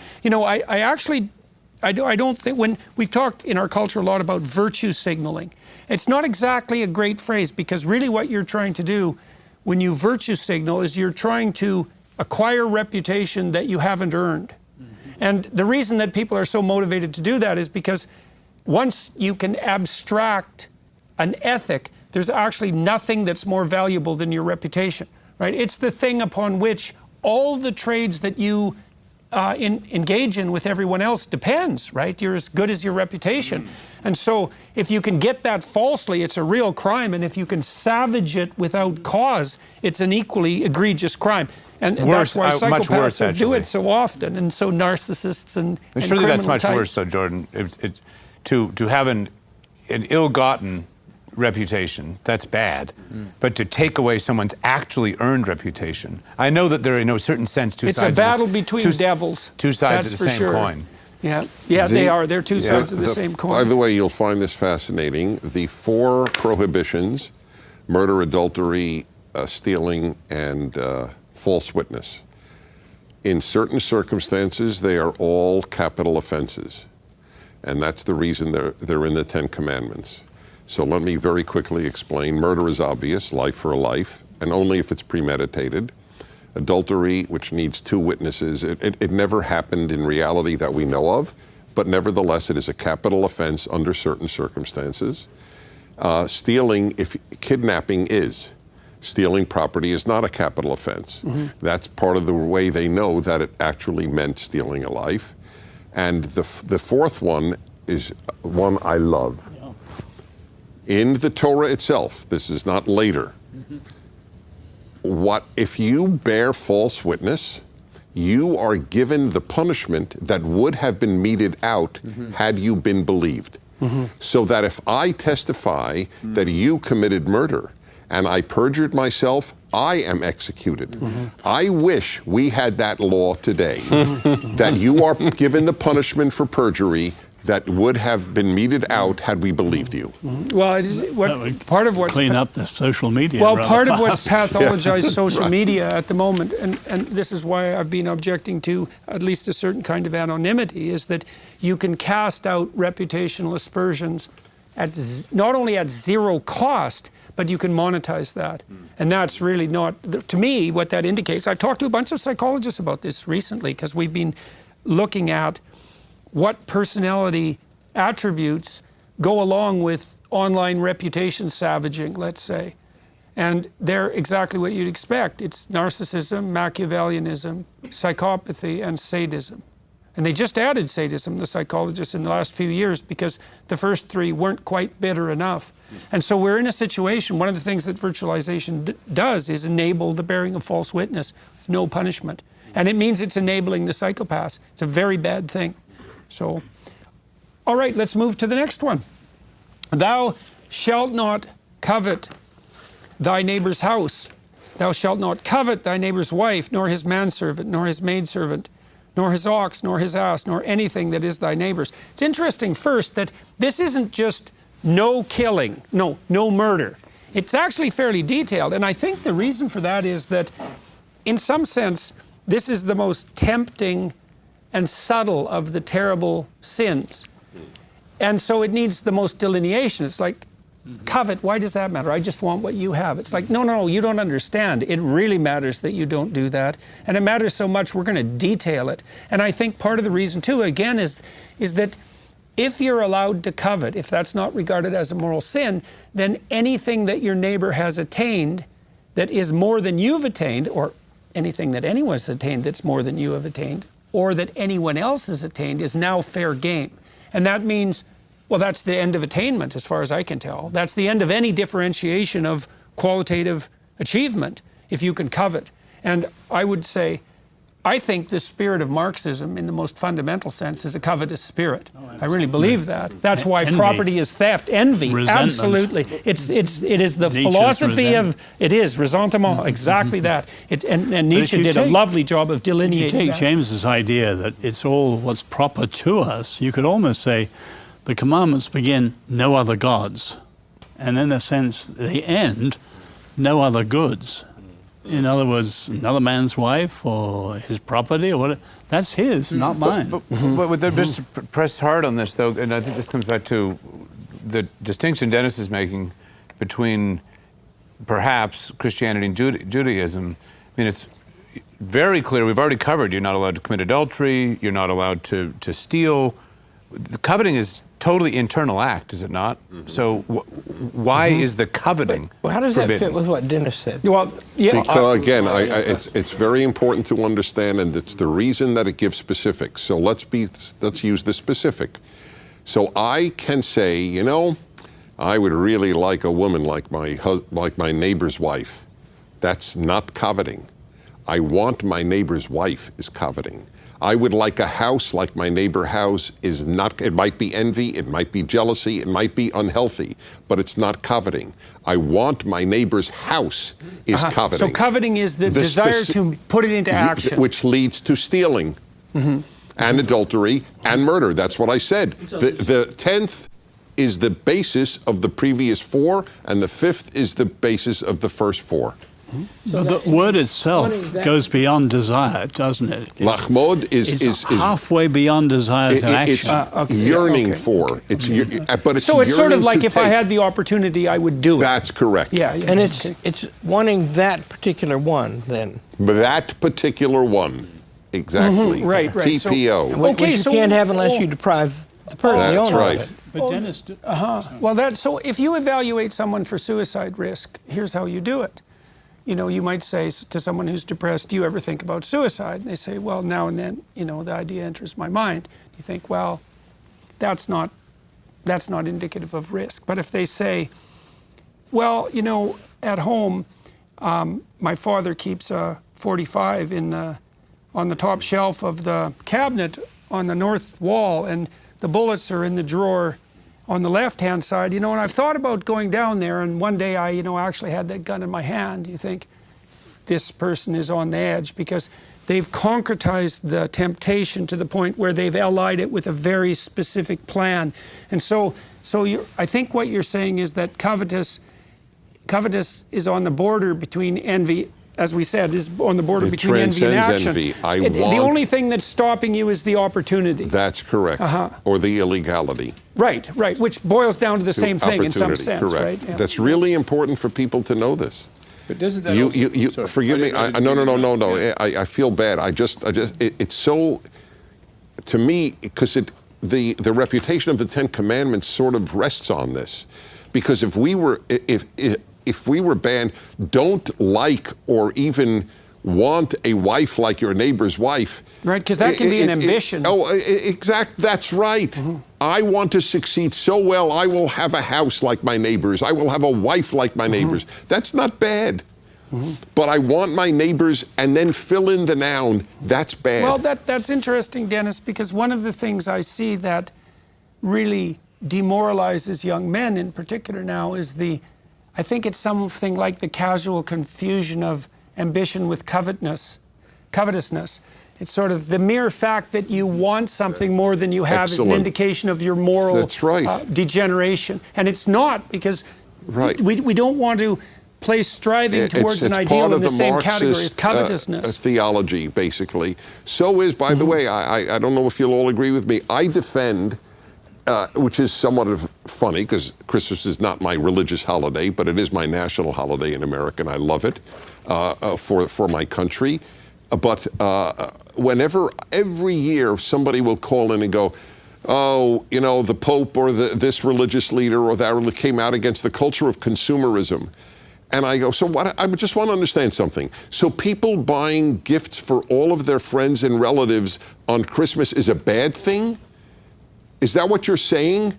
I don't think, when we've talked in our culture a lot about virtue signaling, it's not exactly a great phrase, because really what you're trying to do when you virtue signal is you're trying to acquire reputation that you haven't earned. And the reason that people are so motivated to do that is because once you can abstract an ethic, there's actually nothing that's more valuable than your reputation, right? It's the thing upon which all the trades that you engage in with everyone else depends, right? You're as good as your reputation. And so if you can get that falsely, it's a real crime. And if you can savage it without cause, it's an equally egregious crime. And that's why psychopaths do it so often, and so narcissists and surely that's much types. worse, though, Jordan. To have an ill-gotten reputation, that's bad. But to take away someone's actually earned reputation, I know that there are, in a certain sense, two sides. It's a battle between devils. Two sides of the same coin. Yeah, they are. They're two sides of the same coin. By the way, you'll find this fascinating. The 4 prohibitions: murder, adultery, stealing, and false witness. In certain circumstances, they are all capital offenses. And that's the reason they're in the 10 Commandments. So let me very quickly explain. Murder is obvious, life for a life, and only if it's premeditated. Adultery, which needs 2 witnesses, it never happened in reality that we know of, but nevertheless it is a capital offense under certain circumstances. Stealing, kidnapping is. Stealing property is not a capital offense. That's part of the way they know that it actually meant stealing a life. And the 4th one is one I love. In the Torah itself, this is not later, if you bear false witness, you are given the punishment that would have been meted out had you been believed. So that if I testify that you committed murder and I perjured myself, I am executed. I wish we had that law today, that you are given the punishment for perjury that would have been meted out had we believed you. Well, part of what's clean up the social media. Well, part of what's fast. pathologized social media at the moment, and this is why I've been objecting to at least a certain kind of anonymity, is that you can cast out reputational aspersions at not only at zero cost, but you can monetize that. And that's really not, to me, what that indicates. I've talked to a bunch of psychologists about this recently because we've been looking at what personality attributes go along with online reputation savaging, let's say. And they're exactly what you'd expect. It's narcissism, Machiavellianism, psychopathy, and sadism. And they just added sadism, the psychologists, in the last few years because the first three weren't quite bitter enough. And so we're in a situation, one of the things that virtualization does is enable the bearing of false witness, no punishment. And it means it's enabling the psychopaths. It's a very bad thing. So, all right, let's move to the next one. Thou shalt not covet thy neighbor's house. Thou shalt not covet thy neighbor's wife, nor his manservant, nor his maidservant, nor his ox, nor his ass, nor anything that is thy neighbor's. It's interesting first that this isn't just no killing, no murder. It's actually fairly detailed. And I think the reason for that is that in some sense, this is the most tempting and subtle of the terrible sins. And so it needs the most delineation. It's like, covet, why does that matter? I just want what you have. It's like, no, you don't understand. It really matters that you don't do that. And it matters so much, we're going to detail it. And I think part of the reason, too, again, is that if you're allowed to covet, if that's not regarded as a moral sin, then anything that your neighbor has attained that is more than you've attained, or anything that anyone's attained that's more than you have attained, or that anyone else has attained, is now fair game. And that means, well, that's the end of attainment as far as I can tell. That's the end of any differentiation of qualitative achievement if you can covet. And I would say, I think the spirit of Marxism in the most fundamental sense is a covetous spirit. I really believe that. That's why envy. Property is theft. Envy, resentment. Absolutely. It is the Nietzsche's philosophy of, it is, ressentiment, exactly that. And Nietzsche did a lovely job of delineating that. If you take James's idea that it's all what's proper to us, you could almost say the commandments begin, no other gods. And in a sense, they end, no other goods. In other words, another man's wife or his property or whatever, that's his, not mine. But just to press hard on this, though, and I think this comes back to the distinction Dennis is making between perhaps Christianity and Judaism. I mean, it's very clear. We've already covered you're not allowed to commit adultery, you're not allowed to steal. The coveting is totally internal act, is it not? So why is the coveting Well, how does forbidden? that fit with what Dennis said? Well, yeah. Because again, it's very important to understand, and it's the reason that it gives specifics. So let's use the specific. So I can say, you know, I would really like a woman like my neighbor's wife. That's not coveting. I want my neighbor's wife is coveting. I would like a house like my neighbor's house is not. It might be envy, it might be jealousy, it might be unhealthy, but it's not coveting. I want my neighbor's house is coveting. So coveting is the desire to put it into action. Which leads to stealing and adultery and murder. That's what I said. The 10th is the basis of the previous 4, and the 5th is the basis of the first 4. So the word itself goes beyond desire, doesn't it? Lachmod is halfway beyond desire to action. It's yearning for. But it's so it's sort of yearning like to if I had the opportunity, I would do it. That's correct. Yeah. And it's wanting that particular one then. That particular one, exactly. Right. TPO. Which you can't have unless you deprive the person, the That's owner right. of it. But Dennis... Well, so if you evaluate someone for suicide risk, here's how you do it. You know, you might say to someone who's depressed, do you ever think about suicide? And they say, well, now and then, you know, the idea enters my mind. You think, well, that's not indicative of risk. But if they say, well, you know, at home, my father keeps a .45 on the top shelf of the cabinet on the north wall, and the bullets are in the drawer on the left-hand side. And I've thought about going down there, and one day I, actually had that gun in my hand. You think, this person is on the edge, because they've concretized the temptation to the point where they've allied it with a very specific plan. And so I think what you're saying is that covetous is on the border between envy, as we said, is on the border between envy and action. Envy. The only thing that's stopping you is the opportunity. That's correct. Or the illegality. Right, which boils down to the same thing in some sense, correct. right? Yeah. That's really important for people to know this. But doesn't that sorry, forgive me. No. I feel bad. It's so, to me, because the reputation of the Ten Commandments sort of rests on this, because if we were banned, don't like or even want a wife like your neighbor's wife. Right, because that can be an ambition. That's right. I want to succeed so well, I will have a house like my neighbors. I will have a wife like my neighbors. That's not bad. But I want my neighbors, and then fill in the noun, that's bad. Well, that's interesting, Dennis, because one of the things I see that really demoralizes young men in particular now is I think it's something like the casual confusion of ambition with covetousness. It's sort of the mere fact that you want something more than you have is an indication of your moral degeneration. And it's not, because we don't want to place striving towards an ideal in the same category as covetousness. Theology, basically. So is, by the way, I don't know if you'll all agree with me, I defend, which is somewhat funny, because Christmas is not my religious holiday, but it is my national holiday in America, and I love it for my country. But every year, somebody will call in and go, oh, the Pope or this religious leader or that came out against the culture of consumerism. And I go, so what? I just want to understand something. So people buying gifts for all of their friends and relatives on Christmas is a bad thing? Is that what you're saying?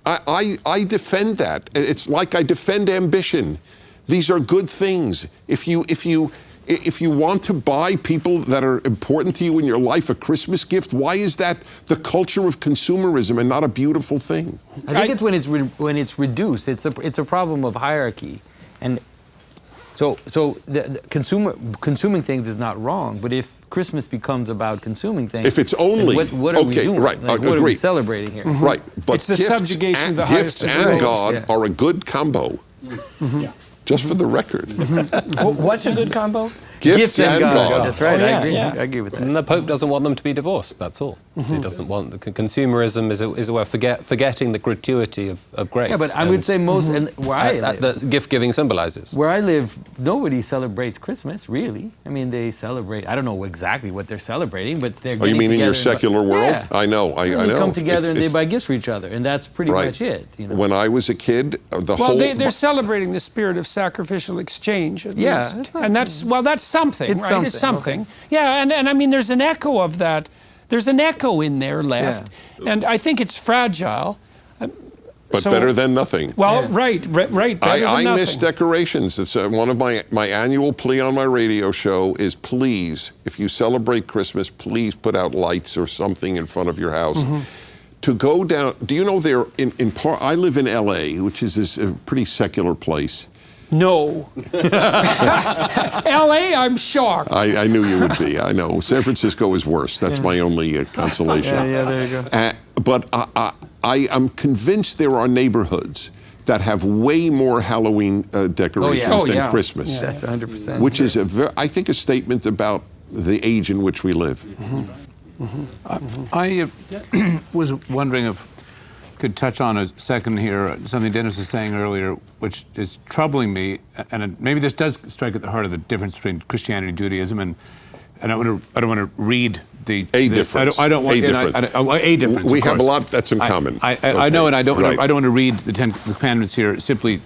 I defend that. It's like I defend ambition. These are good things. If you want to buy people that are important to you in your life a Christmas gift, why is that the culture of consumerism and not a beautiful thing? I think it's when it's reduced. It's a problem of hierarchy, and so the consuming things is not wrong. But if Christmas becomes about consuming things, if it's only what are we doing? Right, what are we celebrating here? Right, but it's the subjugation of the highest gifts and God are a good combo. Just for the record. What's a good combo? Gifts and God. That's right. I agree with that. And the Pope doesn't want them to be divorced, that's all. He doesn't want consumerism is a way of forgetting the gratuity of grace. Yeah, but I would say most, and where I live, that gift-giving symbolizes. Where I live, nobody celebrates Christmas, really. I mean, they celebrate, I don't know exactly what they're celebrating, but they're getting you mean in your secular world? Yeah. I know. They come together and they buy gifts for each other, and that's pretty much it. When I was a kid, they're celebrating the spirit of sacrificial exchange, at least. And that's something, it's right? something. It's something. Okay. Yeah, and I mean, there's an echo of that. There's an echo in there left. Yeah. And I think it's fragile. But better than nothing. Well, right. Better than nothing. I miss decorations. It's one of my annual plea on my radio show is, please, if you celebrate Christmas, please put out lights or something in front of your house. To go down, do you know there, I live in L.A., which is a pretty secular place. No. L.A., I'm shocked. I knew you would be. I know. San Francisco is worse. That's my only consolation. Yeah, there you go. But I am convinced there are neighborhoods that have way more Halloween decorations than Christmas. Yeah. That's 100%. Which is, I think, a statement about the age in which we live. I was wondering if could touch on a second here, something Dennis was saying earlier, which is troubling me, and maybe this does strike at the heart of the difference between Christianity and Judaism, and I don't want to read the difference. I don't want a difference. We have a lot that's in common. I know, and I don't want to read the Ten Commandments here simply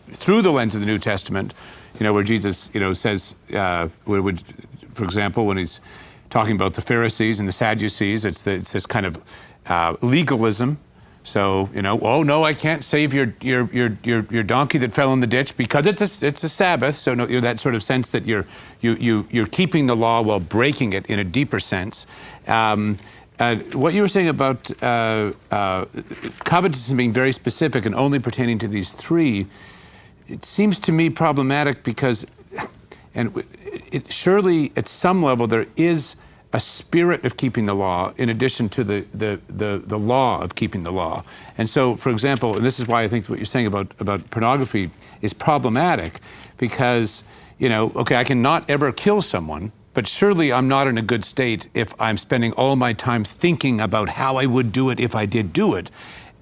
through the lens of the New Testament, where Jesus, says, for example, when he's talking about the Pharisees and the Sadducees, it's this kind of legalism. So, oh no, I can't save your donkey that fell in the ditch because it's a Sabbath. So no, that sort of sense that you're keeping the law while breaking it in a deeper sense. What you were saying about covetousness being very specific and only pertaining to these three, it seems to me problematic because, surely at some level there is a spirit of keeping the law in addition to the law of keeping the law. And so, for example, and this is why I think what you're saying about pornography is problematic, because, okay, I cannot ever kill someone, but surely I'm not in a good state if I'm spending all my time thinking about how I would do it if I did do it.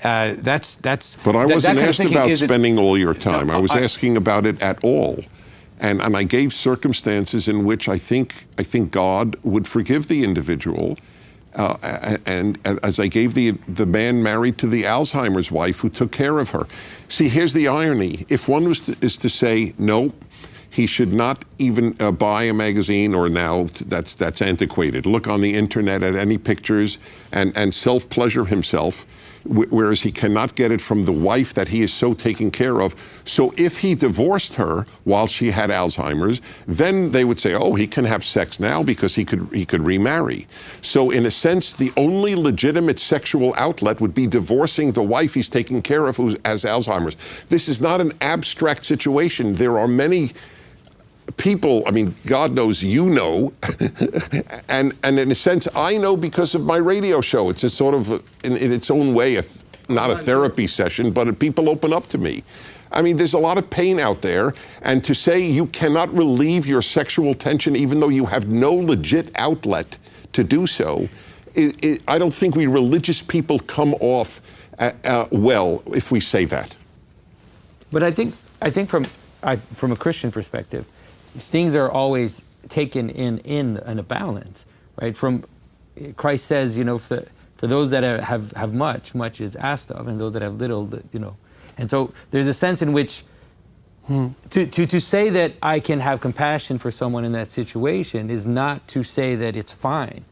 But I wasn't asked about spending all your time. I was asking about it at all. And I gave circumstances in which I think God would forgive the individual. And as I gave the man married to the Alzheimer's wife who took care of her. See, here's the irony. If one is to say, no, he should not even buy a magazine, or now that's antiquated. Look on the internet at any pictures and self-pleasure himself, whereas he cannot get it from the wife that he is so taken care of. So if he divorced her while she had Alzheimer's, then they would say, oh, he can have sex now because he could remarry. So in a sense, the only legitimate sexual outlet would be divorcing the wife he's taking care of who has Alzheimer's. This is not an abstract situation. There are many people, God knows you know, and in a sense, I know because of my radio show. It's a sort of, in its own way, not a therapy session, but people open up to me. There's a lot of pain out there, and to say you cannot relieve your sexual tension even though you have no legit outlet to do so, I don't think we religious people come off well if we say that. But I think from a Christian perspective, things are always taken in a balance, right? From Christ says, for those that have much is asked of, and those that have little, And so there's a sense in which to say that I can have compassion for someone in that situation is not to say that it's fine.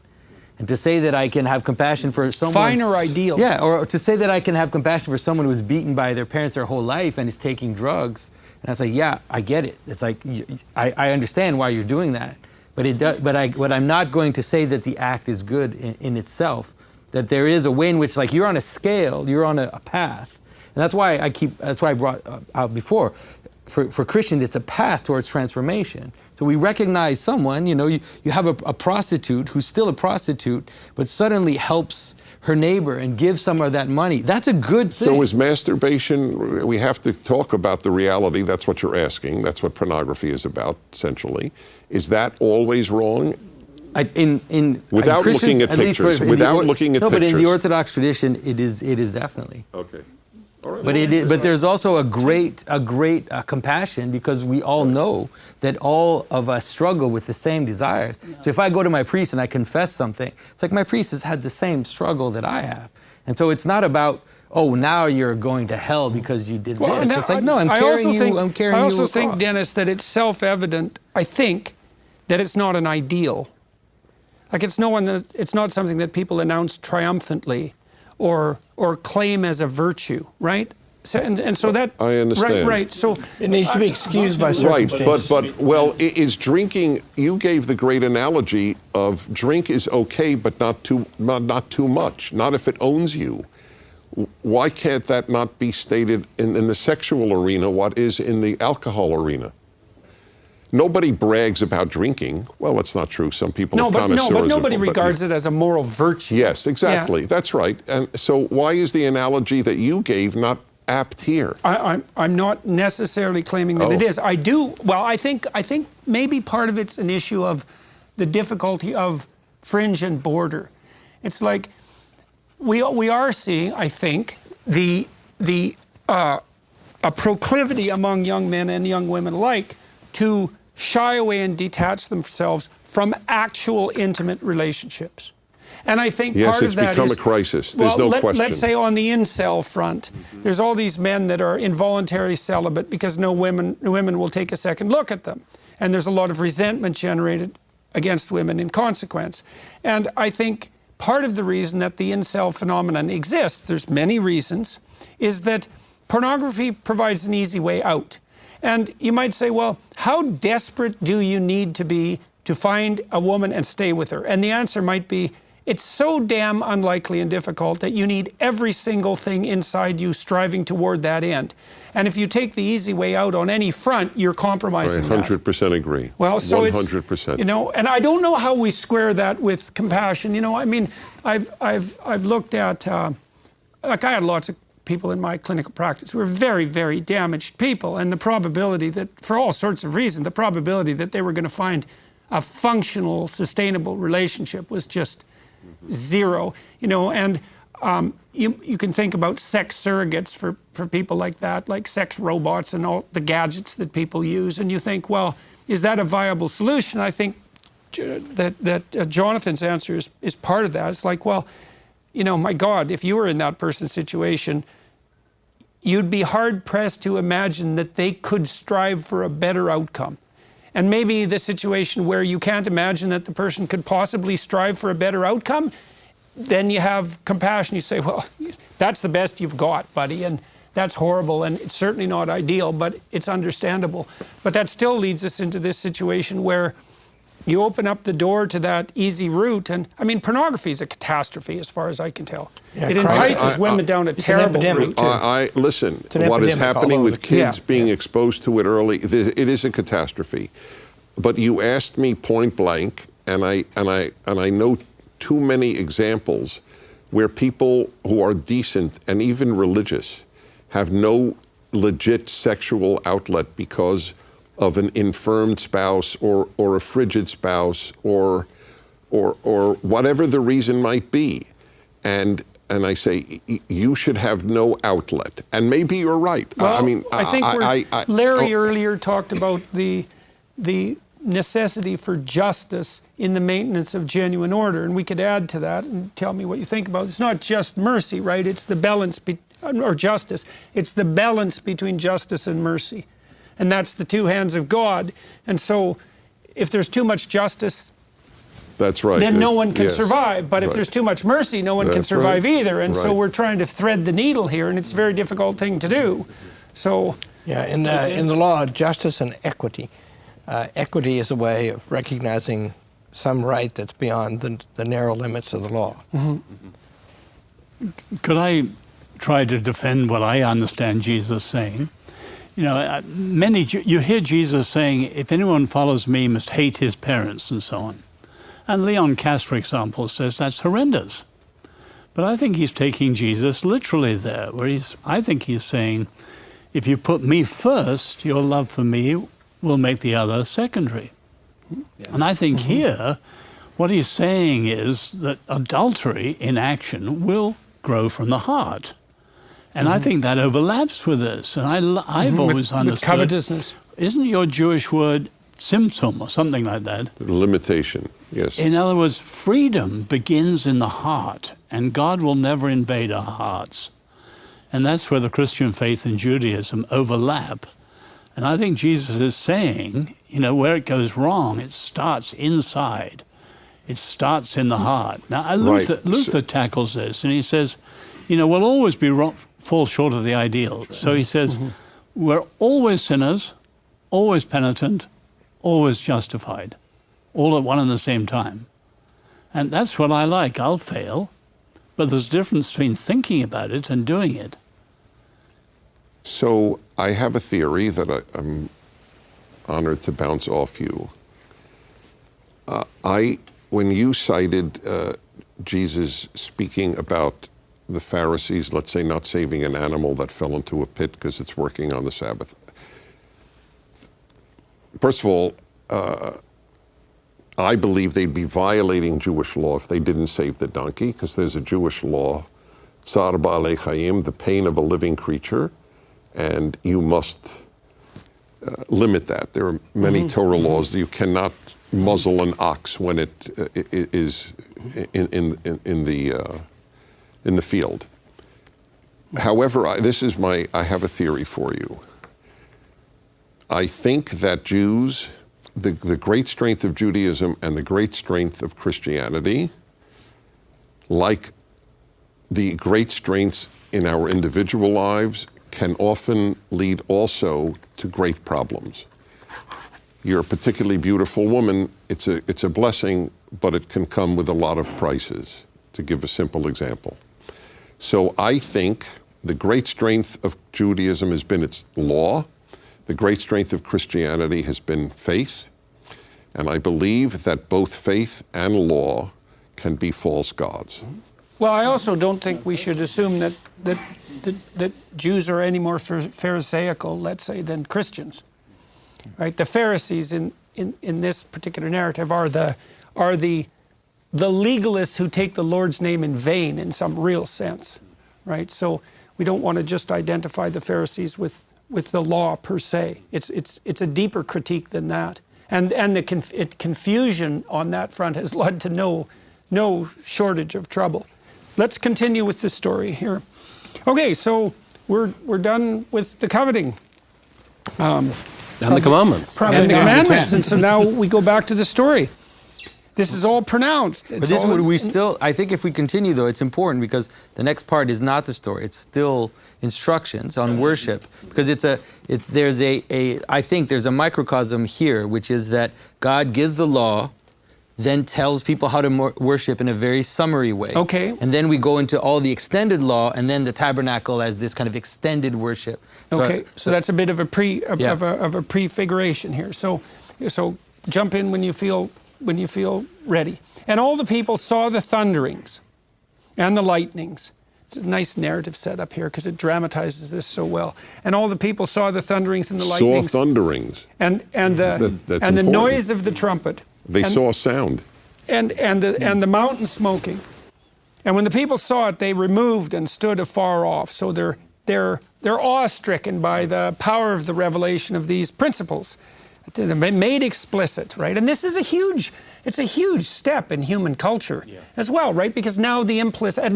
And to say that I can have compassion for someone... Fine or ideal. Yeah, or to say that I can have compassion for someone who was beaten by their parents their whole life and is taking drugs. And I was like, yeah, I get it. It's like, I understand why you're doing that. But I'm not going to say that the act is good in itself. That there is a way in which, like, you're on a scale, you're on a path. And that's why I brought out before. For Christians, it's a path towards transformation. So we recognize someone, you have a prostitute who's still a prostitute, but suddenly helps her neighbor and gives some of that money. That's a good thing. So is masturbation, we have to talk about the reality, that's what you're asking, that's what pornography is about, essentially. Is that always wrong? Without looking at pictures, No, but in the Orthodox tradition, it is definitely. Okay. Right. But there's also a great compassion, because we all know that all of us struggle with the same desires. Yeah. So if I go to my priest and I confess something, it's like my priest has had the same struggle that I have. And so it's not about, oh, now you're going to hell because you did this. It's like, no, I'm carrying you across. I also think, Dennis, that it's self-evident, I think, that it's not an ideal. Like, it's not something that people announce triumphantly or claim as a virtue, right? So, and so that... I understand. Right. So it needs to be excused by circumstances. Right, but is drinking... You gave the great analogy of drink is okay, but not too much. Not if it owns you. Why can't that not be stated in the sexual arena, what is in the alcohol arena? Nobody brags about drinking. Well, that's not true. Some people are connoisseurs. But nobody regards it as a moral virtue. Yes, exactly. Yeah. That's right. And so why is the analogy that you gave not apt here? I'm not necessarily claiming that it is. I do. Well, I think maybe part of it's an issue of the difficulty of fringe and border. It's like we are seeing, I think, a proclivity among young men and young women alike to shy away and detach themselves from actual intimate relationships. And I think part of that is... Yes, it's become a crisis. There's no question. Let's say on the incel front, there's all these men that are involuntary celibate because no women will take a second look at them. And there's a lot of resentment generated against women in consequence. And I think part of the reason that the incel phenomenon exists, there's many reasons, is that pornography provides an easy way out. And you might say, well, how desperate do you need to be to find a woman and stay with her? And the answer might be, it's so damn unlikely and difficult that you need every single thing inside you striving toward that end. And if you take the easy way out on any front, you're compromising I 100% agree. Well, so 100%. It's, you know, and I don't know how we square that with compassion. You know, I mean, I've looked at, like I had lots of people in my clinical practice who were very, very damaged people, and the probability that, for all sorts of reasons, the probability that they were going to find a functional, sustainable relationship was just zero, you know. And you can think about sex surrogates for people like that, like sex robots and all the gadgets that people use, and you think, well, is that a viable solution? I think that Jonathan's answer is part of that. It's like, well, you know, my God, if you were in that person's situation, you'd be hard-pressed to imagine that they could strive for a better outcome. And maybe the situation where you can't imagine that the person could possibly strive for a better outcome, then you have compassion. You say, well, that's the best you've got, buddy, and that's horrible, and it's certainly not ideal, but it's understandable. But that still leads us into this situation where you open up the door to that easy route, and I mean, pornography is a catastrophe as far as I can tell. Yeah, it entices women down a terrible route. Listen, what is happening with kids being exposed to it early, it is a catastrophe. But you asked me point blank, and I know too many examples where people who are decent and even religious have no legit sexual outlet because of an infirmed spouse or a frigid spouse or whatever the reason might be. And I say, you should have no outlet. And maybe you're right. Well, I mean, I think Larry earlier talked about the necessity for justice in the maintenance of genuine order. And we could add to that and tell me what you think about it. It's not just mercy, right? It's the balance, or justice. It's the balance between justice and mercy. And that's the two hands of God. And so if there's too much justice, that's right, then no one can survive. But if there's too much mercy, no one can survive either. And so we're trying to thread the needle here, and it's a very difficult thing to do. So yeah, in the law, justice and equity. Equity is a way of recognizing some right that's beyond the narrow limits of the law. Could I try to defend what I understand Jesus saying? You know, you hear Jesus saying, if anyone follows me, must hate his parents and so on. And Leon Cass, for example, says that's horrendous. But I think he's taking Jesus literally there, where I think he's saying, if you put me first, your love for me will make the other secondary. Yeah. And I think here, what he's saying is that adultery in action will grow from the heart. And I think that overlaps with this. And I've always understood. With covetousness. Isn't your Jewish word tzimtzum or something like that? Limitation, yes. In other words, freedom begins in the heart, and God will never invade our hearts. And that's where the Christian faith and Judaism overlap. And I think Jesus is saying, you know, where it goes wrong, it starts inside. It starts in the heart. Now, Luther tackles this, and he says, you know, we'll always fall short of the ideal. So he says, we're always sinners, always penitent, always justified, all at one and the same time. And that's what I like. I'll fail, but there's a difference between thinking about it and doing it. So I have a theory that I'm honored to bounce off you. When you cited Jesus speaking about the Pharisees, let's say, not saving an animal that fell into a pit because it's working on the Sabbath. First of all, I believe they'd be violating Jewish law if they didn't save the donkey, because there's a Jewish law, Tsar Ba'alei Chayim, the pain of a living creature, and you must limit that. There are many Torah laws. You cannot muzzle an ox when it is in the field. However, I have a theory for you. I think that Jews, the great strength of Judaism and the great strength of Christianity like the great strengths in our individual lives, can often lead also to great problems. You're a particularly beautiful woman, it's a blessing, but it can come with a lot of prices, to give a simple example. So I think the great strength of Judaism has been its law. The great strength of Christianity has been faith. And I believe that both faith and law can be false gods. Well, I also don't think we should assume that Jews are any more pharisaical, let's say, than Christians. Right? The Pharisees in this particular narrative are the legalists who take the Lord's name in vain in some real sense. Right? So we don't want to just identify the Pharisees with the law per se. It's a deeper critique than that. And the confusion on that front has led to no shortage of trouble. Let's continue with the story here. Okay, so we're done with the coveting. And the commandments. And the commandments. And so now we go back to the story. This is all pronounced. But this would we still, I think if we continue though, it's important because the next part is not the story. It's still instructions on worship. Because I think there's a microcosm here, which is that God gives the law, then tells people how to worship in a very summary way. Okay. And then we go into all the extended law, and then the tabernacle as this kind of extended worship. Okay, so that's a bit of a prefiguration here. So jump in when you feel ready. And all the people saw the thunderings and the lightnings. It's a nice narrative set up here because it dramatizes this so well. And all the people saw the thunderings and the lightnings. Saw thunderings. And the noise of the trumpet. They saw sound. And the mountain smoking. And when the people saw it, they removed and stood afar off. So they're awe-stricken by the power of the revelation of these principles. They're made explicit, right? And this is it's a huge step in human culture as well, right? Because now the implicit, at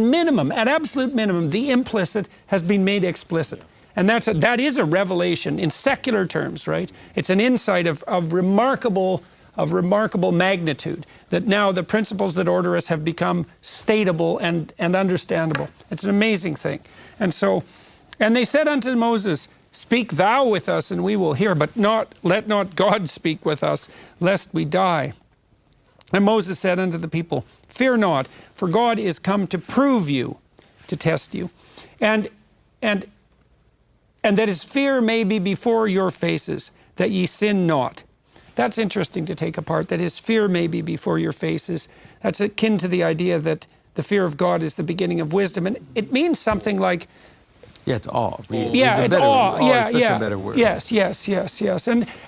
absolute minimum, the implicit has been made explicit. And that is a revelation in secular terms, right? It's an insight of remarkable magnitude, that now the principles that order us have become stateable and understandable. It's an amazing thing. And they said unto Moses, "Speak thou with us, and we will hear, but let not God speak with us, lest we die." And Moses said unto the people, "Fear not, for God is come to prove you, to test you, and that his fear may be before your faces, that ye sin not." That's interesting to take apart, that his fear may be before your faces. That's akin to the idea that the fear of God is the beginning of wisdom. And it means something like... Yeah, it's awe. Really. Yeah, it's awe. Awe is such a better word. Yes.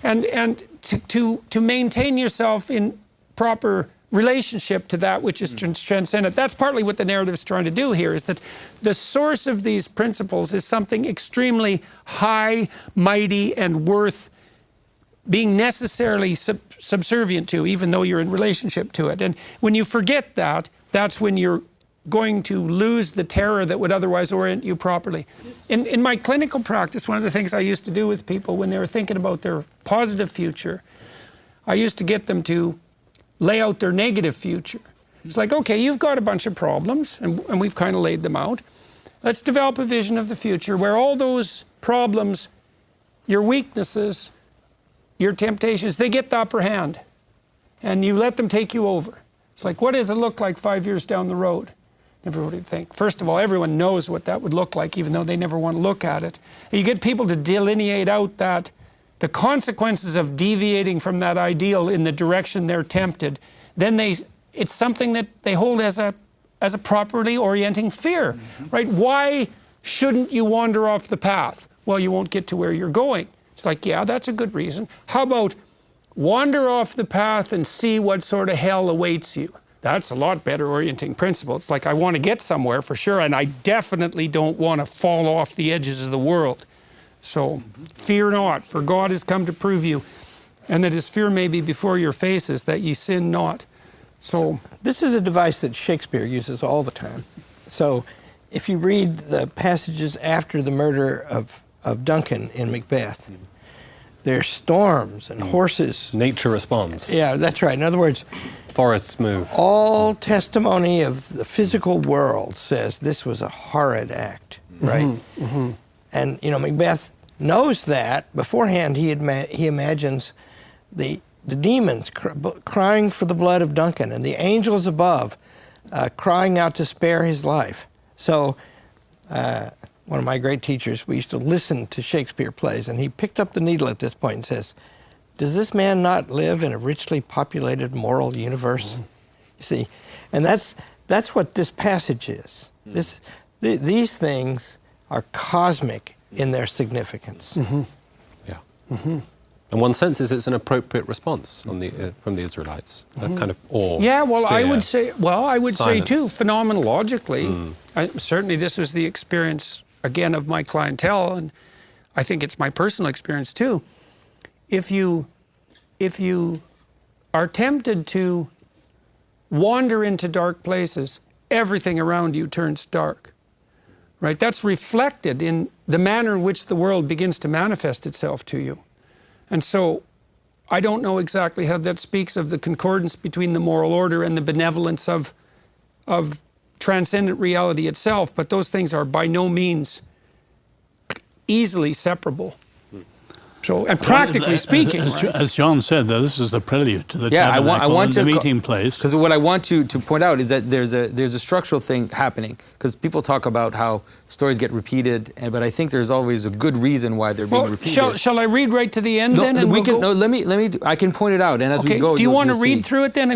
And to maintain yourself in proper relationship to that which is transcendent. That's partly what the narrative is trying to do here, is that the source of these principles is something extremely high, mighty, and worth being necessarily subservient to, even though you're in relationship to it. And when you forget that, that's when you're going to lose the terror that would otherwise orient you properly. In my clinical practice, one of the things I used to do with people when they were thinking about their positive future, I used to get them to lay out their negative future. It's like, okay, you've got a bunch of problems, and we've kind of laid them out. Let's develop a vision of the future where all those problems, your weaknesses, your temptations, they get the upper hand, and you let them take you over. It's like, what does it look like 5 years down the road? Everybody would think. First of all, everyone knows what that would look like, even though they never want to look at it. And you get people to delineate out that the consequences of deviating from that ideal in the direction they're tempted, then it's something that they hold as a properly orienting fear, right? Why shouldn't you wander off the path? Well, you won't get to where you're going. It's like, yeah, that's a good reason. How about wander off the path and see what sort of hell awaits you? That's a lot better orienting principle. It's like, I want to get somewhere for sure, and I definitely don't want to fall off the edges of the world. So, fear not, for God is come to prove you, and that his fear may be before your faces, that ye sin not. So, this is a device that Shakespeare uses all the time. So, if you read the passages after the murder of Duncan in Macbeth, There's storms and horses. Nature responds. Yeah, that's right. In other words, Forests move. all testimony of the physical world says this was a horrid act, right? And, you know, Macbeth knows that. Beforehand, he imagines the demons crying for the blood of Duncan and the angels above crying out to spare his life. So one of my great teachers, we used to listen to Shakespeare plays, and he picked up the needle at this point and says, does this man not live in a richly populated moral universe? You see, and that's what this passage is. These things are cosmic in their significance. Yeah. In one sense, it's an appropriate response on from the Israelites, a kind of awe. Yeah, well, fear, I would say too, silence. phenomenologically, certainly this was the experience, again, of my clientele, and I think it's my personal experience too. If you are tempted to wander into dark places, everything around you turns dark, right? That's reflected in the manner in which the world begins to manifest itself to you. And so I don't know exactly how that speaks of the concordance between the moral order and the benevolence of transcendent reality itself, but those things are by no means easily separable. So, and practically speaking, as John said, though, this is the prelude to the tabernacle and the meeting place. Because what I want to point out is that there's a structural thing happening. Because people talk about how stories get repeated, but I think there's always a good reason why they're being repeated. Shall I read right to the end then? And let me. I can point it out, and as we go, do you want to read through it then?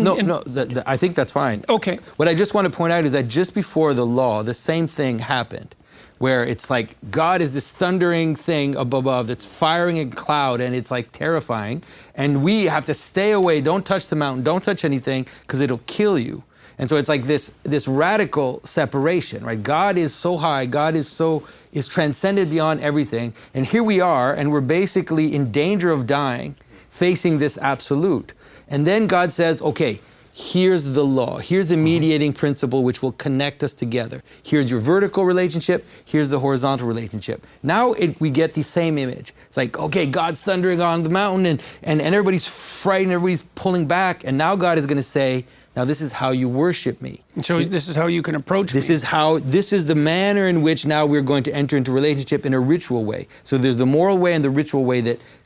I think that's fine. Okay. What I just want to point out is that just before the law, the same thing happened, where it's like God is this thundering thing up above that's firing a cloud, and it's like terrifying. And we have to stay away, don't touch the mountain, don't touch anything, because it'll kill you. And so it's like this radical separation, right? God is so high, God is transcended beyond everything. And here we are, and we're basically in danger of dying, facing this absolute. And then God says, okay, here's the law. Here's the mediating principle which will connect us together. Here's your vertical relationship. Here's the horizontal relationship. Now we get the same image. It's like, okay, God's thundering on the mountain and everybody's frightened, everybody's pulling back. And now God is going to say, now this is how you worship me. So this is how you can approach me. This is the manner in which now we're going to enter into relationship in a ritual way. So there's the moral way and the ritual way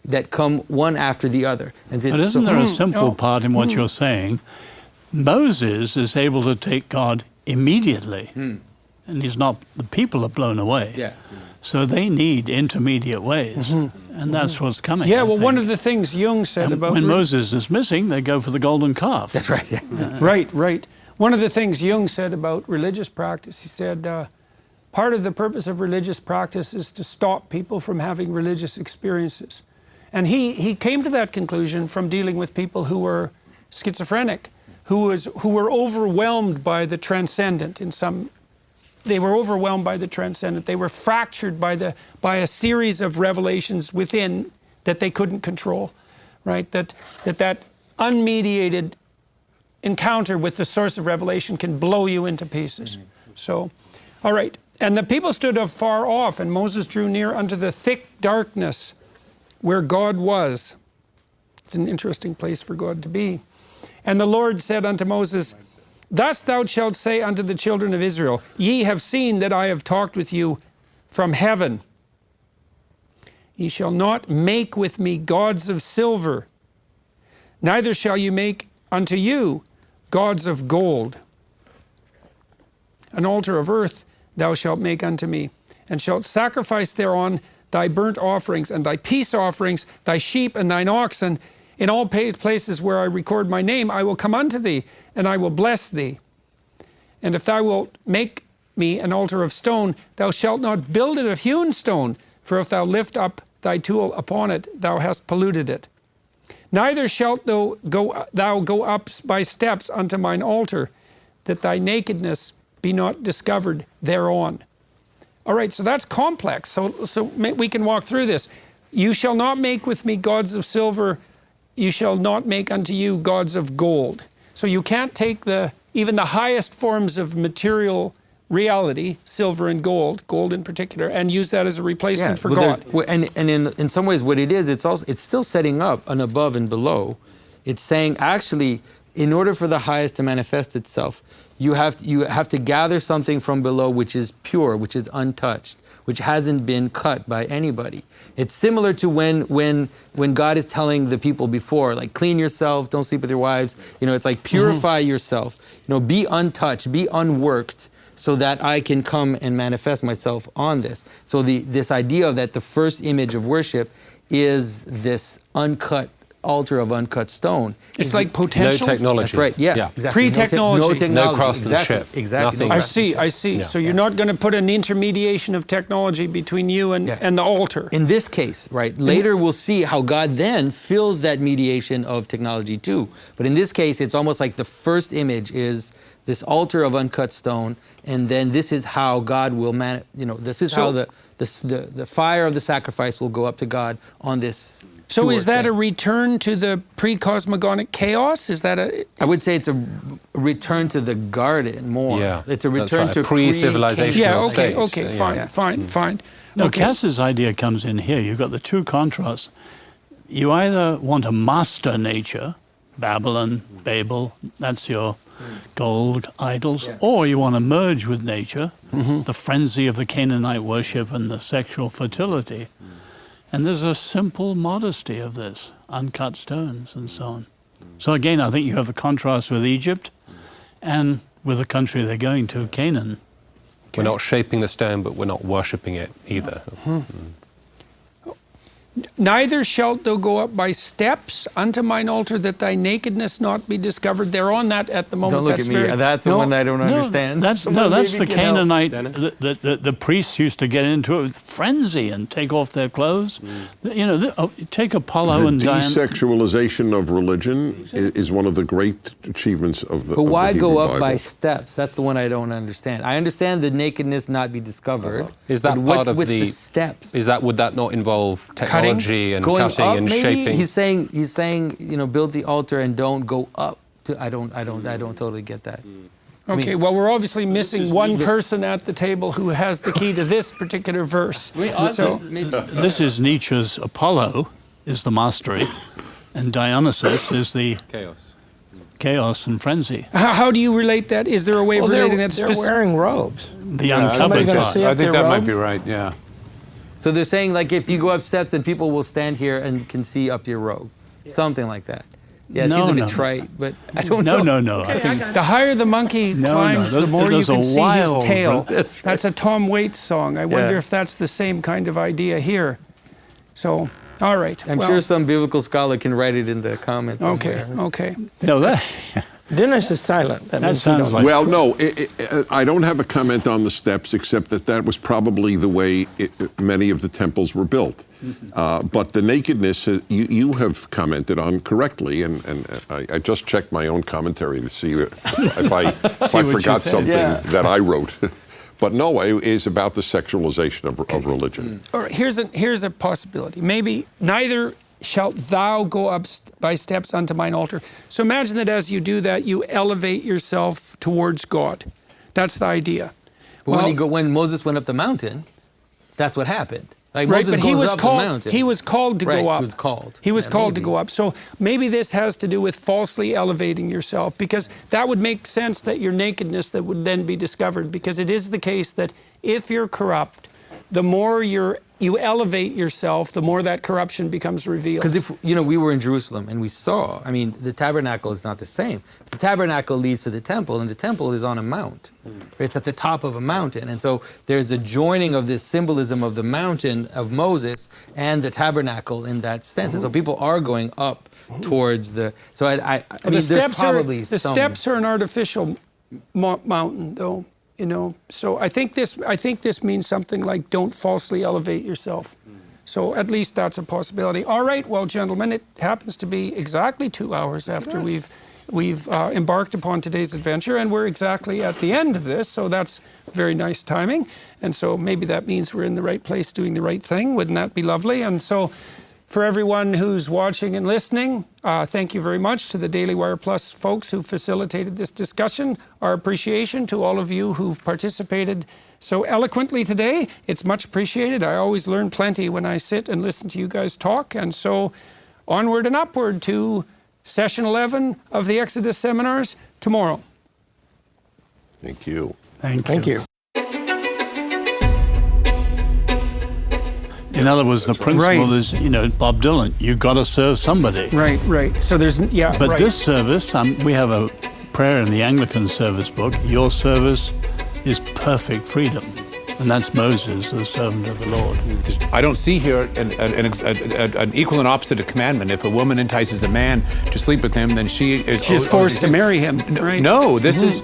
that come one after the other. But isn't there a simple part in what you're saying? Moses is able to take God immediately, and the people are blown away. Yeah. So they need intermediate ways, and that's what's coming. Yeah, well, one of the things Jung said about... When Moses is missing, they go for the golden calf. That's right, yeah. Right. One of the things Jung said about religious practice, he said, part of the purpose of religious practice is to stop people from having religious experiences. And he came to that conclusion from dealing with people who were schizophrenic, who were overwhelmed by the transcendent in some... They were overwhelmed by the transcendent. They were fractured by a series of revelations within that they couldn't control, right? That unmediated encounter with the source of revelation can blow you into pieces. So, all right. And the people stood afar off, and Moses drew near unto the thick darkness where God was. It's an interesting place for God to be. And the Lord said unto Moses, thus thou shalt say unto the children of Israel, ye have seen that I have talked with you from heaven. Ye shall not make with me gods of silver, neither shall you make unto you gods of gold. An altar of earth thou shalt make unto me, and shalt sacrifice thereon thy burnt offerings and thy peace offerings, thy sheep and thine oxen. In all places where I record my name, I will come unto thee, and I will bless thee. And if thou wilt make me an altar of stone, thou shalt not build it of hewn stone, for if thou lift up thy tool upon it, thou hast polluted it. Neither shalt thou go up by steps unto mine altar, that thy nakedness be not discovered thereon. All right, so that's complex. So we can walk through this. You shall not make with me gods of silver, you shall not make unto you gods of gold. So you can't take even the highest forms of material reality, silver and gold in particular, and use that as a replacement for God. And in some ways what it is, it's still setting up an above and below. It's saying actually, in order for the highest to manifest itself, you have to gather something from below which is pure, which is untouched, which hasn't been cut by anybody. It's similar to when God is telling the people before, like, clean yourself, don't sleep with your wives. It's like, purify yourself. Be untouched, be unworked, so that I can come and manifest myself on this. So this idea that the first image of worship is this uncut altar of uncut stone. It's like potential? No technology. That's right, yeah. Exactly. Pre-technology. No technology. No craftsmanship. Exactly. I see. Yeah. So you're not going to put an intermediation of technology between you and the altar. In this case, right, later we'll see how God then fills that mediation of technology too. But in this case, it's almost like the first image is this altar of uncut stone, and then this is how God will this is how the fire of the sacrifice will go up to God on this. So is that a return to the pre-cosmogonic chaos? Is that a... I would say it's a return to the garden more. Yeah, it's a return to pre-civilization. Yeah, okay, fine. No, Cass's idea comes in here. You've got the two contrasts. You either want to master nature, Babylon, Babel, that's your gold idols, or you want to merge with nature, the frenzy of the Canaanite worship and the sexual fertility. And there's a simple modesty of this, uncut stones and so on. So again, I think you have the contrast with Egypt and with the country they're going to, Canaan. We're not shaping the stone, but we're not worshipping it either. Neither shalt thou go up by steps unto mine altar, that thy nakedness not be discovered. They're on that at the moment. Don't look at me. That's the one I don't understand. That's the Canaanite. The priests used to get into it with frenzy and take off their clothes. Take Apollo and Diana. The desexualization of religion is one of the great achievements of the. But why go up Bible. by steps? That's the one I don't understand. I understand the nakedness not be discovered. Is that what's part of with the steps? Would that not involve technology and going cutting up, and maybe? shaping? He's saying, build the altar and don't go up. I don't totally get that. Okay, well, we're obviously missing one person at the table who has the key to this particular verse. This is Nietzsche's Apollo, is the mastery, and Dionysus is the chaos and frenzy. How do you relate that? Is there a way of relating that? They're wearing robes. The uncovered God. I think that might be right, yeah. So they're saying, like, if you go up steps, then people will stand here and can see up your robe. Something like that. Yeah, it seems a bit trite, but I don't know. No. I think the higher the monkey climbs, the more you can see his tail. That's a Tom Waits song. I wonder if that's the same kind of idea here. So, all right. I'm sure some biblical scholar can write it in the comments. Okay. No, that... Dennis is silent. That sounds like... Well, no, I don't have a comment on the steps, except that was probably the way many of the temples were built. But the nakedness, you have commented on correctly, and I just checked my own commentary to see if I forgot something that I wrote. But no, it is about the sexualization of religion. All right, here's a possibility. Maybe neither shalt thou go up by steps unto mine altar. So imagine that as you do that, you elevate yourself towards God. That's the idea. But when Moses went up the mountain, that's what happened. Like, right, Moses but he was up called. the mountain. He was called to go up. He was called. He was called to go up. So maybe this has to do with falsely elevating yourself, because that would make sense that your nakedness that would then be discovered, because it is the case that if you're corrupt, the more you elevate yourself, the more that corruption becomes revealed. Because if we were in Jerusalem and we saw, the tabernacle is not the same. The tabernacle leads to the temple, and the temple is on a mount. It's at the top of a mountain, and so there's a joining of this symbolism of the mountain of Moses and the tabernacle in that sense. And so people are going up towards the. So the steps are an artificial mountain, though. So I think this means something like, don't falsely elevate yourself. So at least that's a possibility. All right, well, gentlemen, it happens to be exactly 2 hours after we've embarked upon today's adventure, and we're exactly at the end of this, so that's very nice timing. And so maybe that means we're in the right place doing the right thing. Wouldn't that be lovely? And so For everyone who's watching and listening, thank you very much to the Daily Wire Plus folks who facilitated this discussion. Our appreciation to all of you who've participated so eloquently today. It's much appreciated. I always learn plenty when I sit and listen to you guys talk. And so onward and upward to session 11 of the Exodus seminars tomorrow. Thank you. Thank you. In other words, the principle is, Bob Dylan, you got to serve somebody. Right. So there's, But this service, we have a prayer in the Anglican service book, your service is perfect freedom. And that's Moses, the servant of the Lord. I don't see here an equal and opposite commandment. If a woman entices a man to sleep with him, then she's forced to marry him. Right? No, this is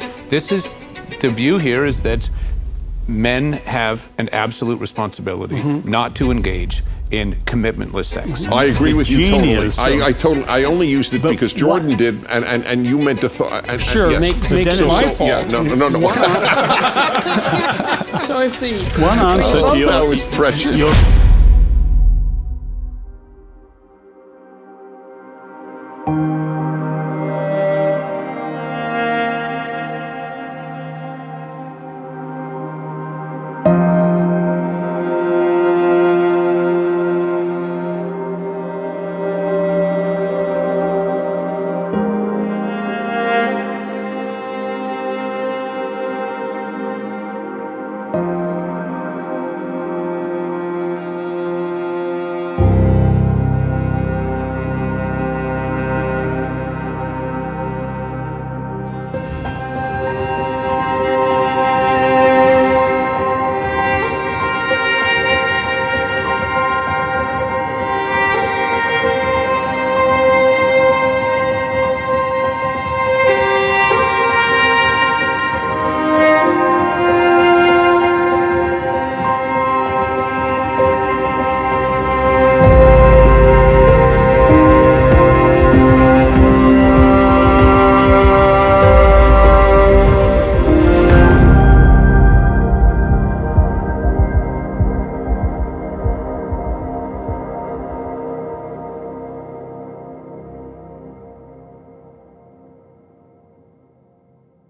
the view here is that men have an absolute responsibility not to engage in commitmentless sex. I agree with you totally. So. I only used it because Jordan did, and you meant to sure, yes. make it my fault. Yeah, no. So if the one answer to that was precious.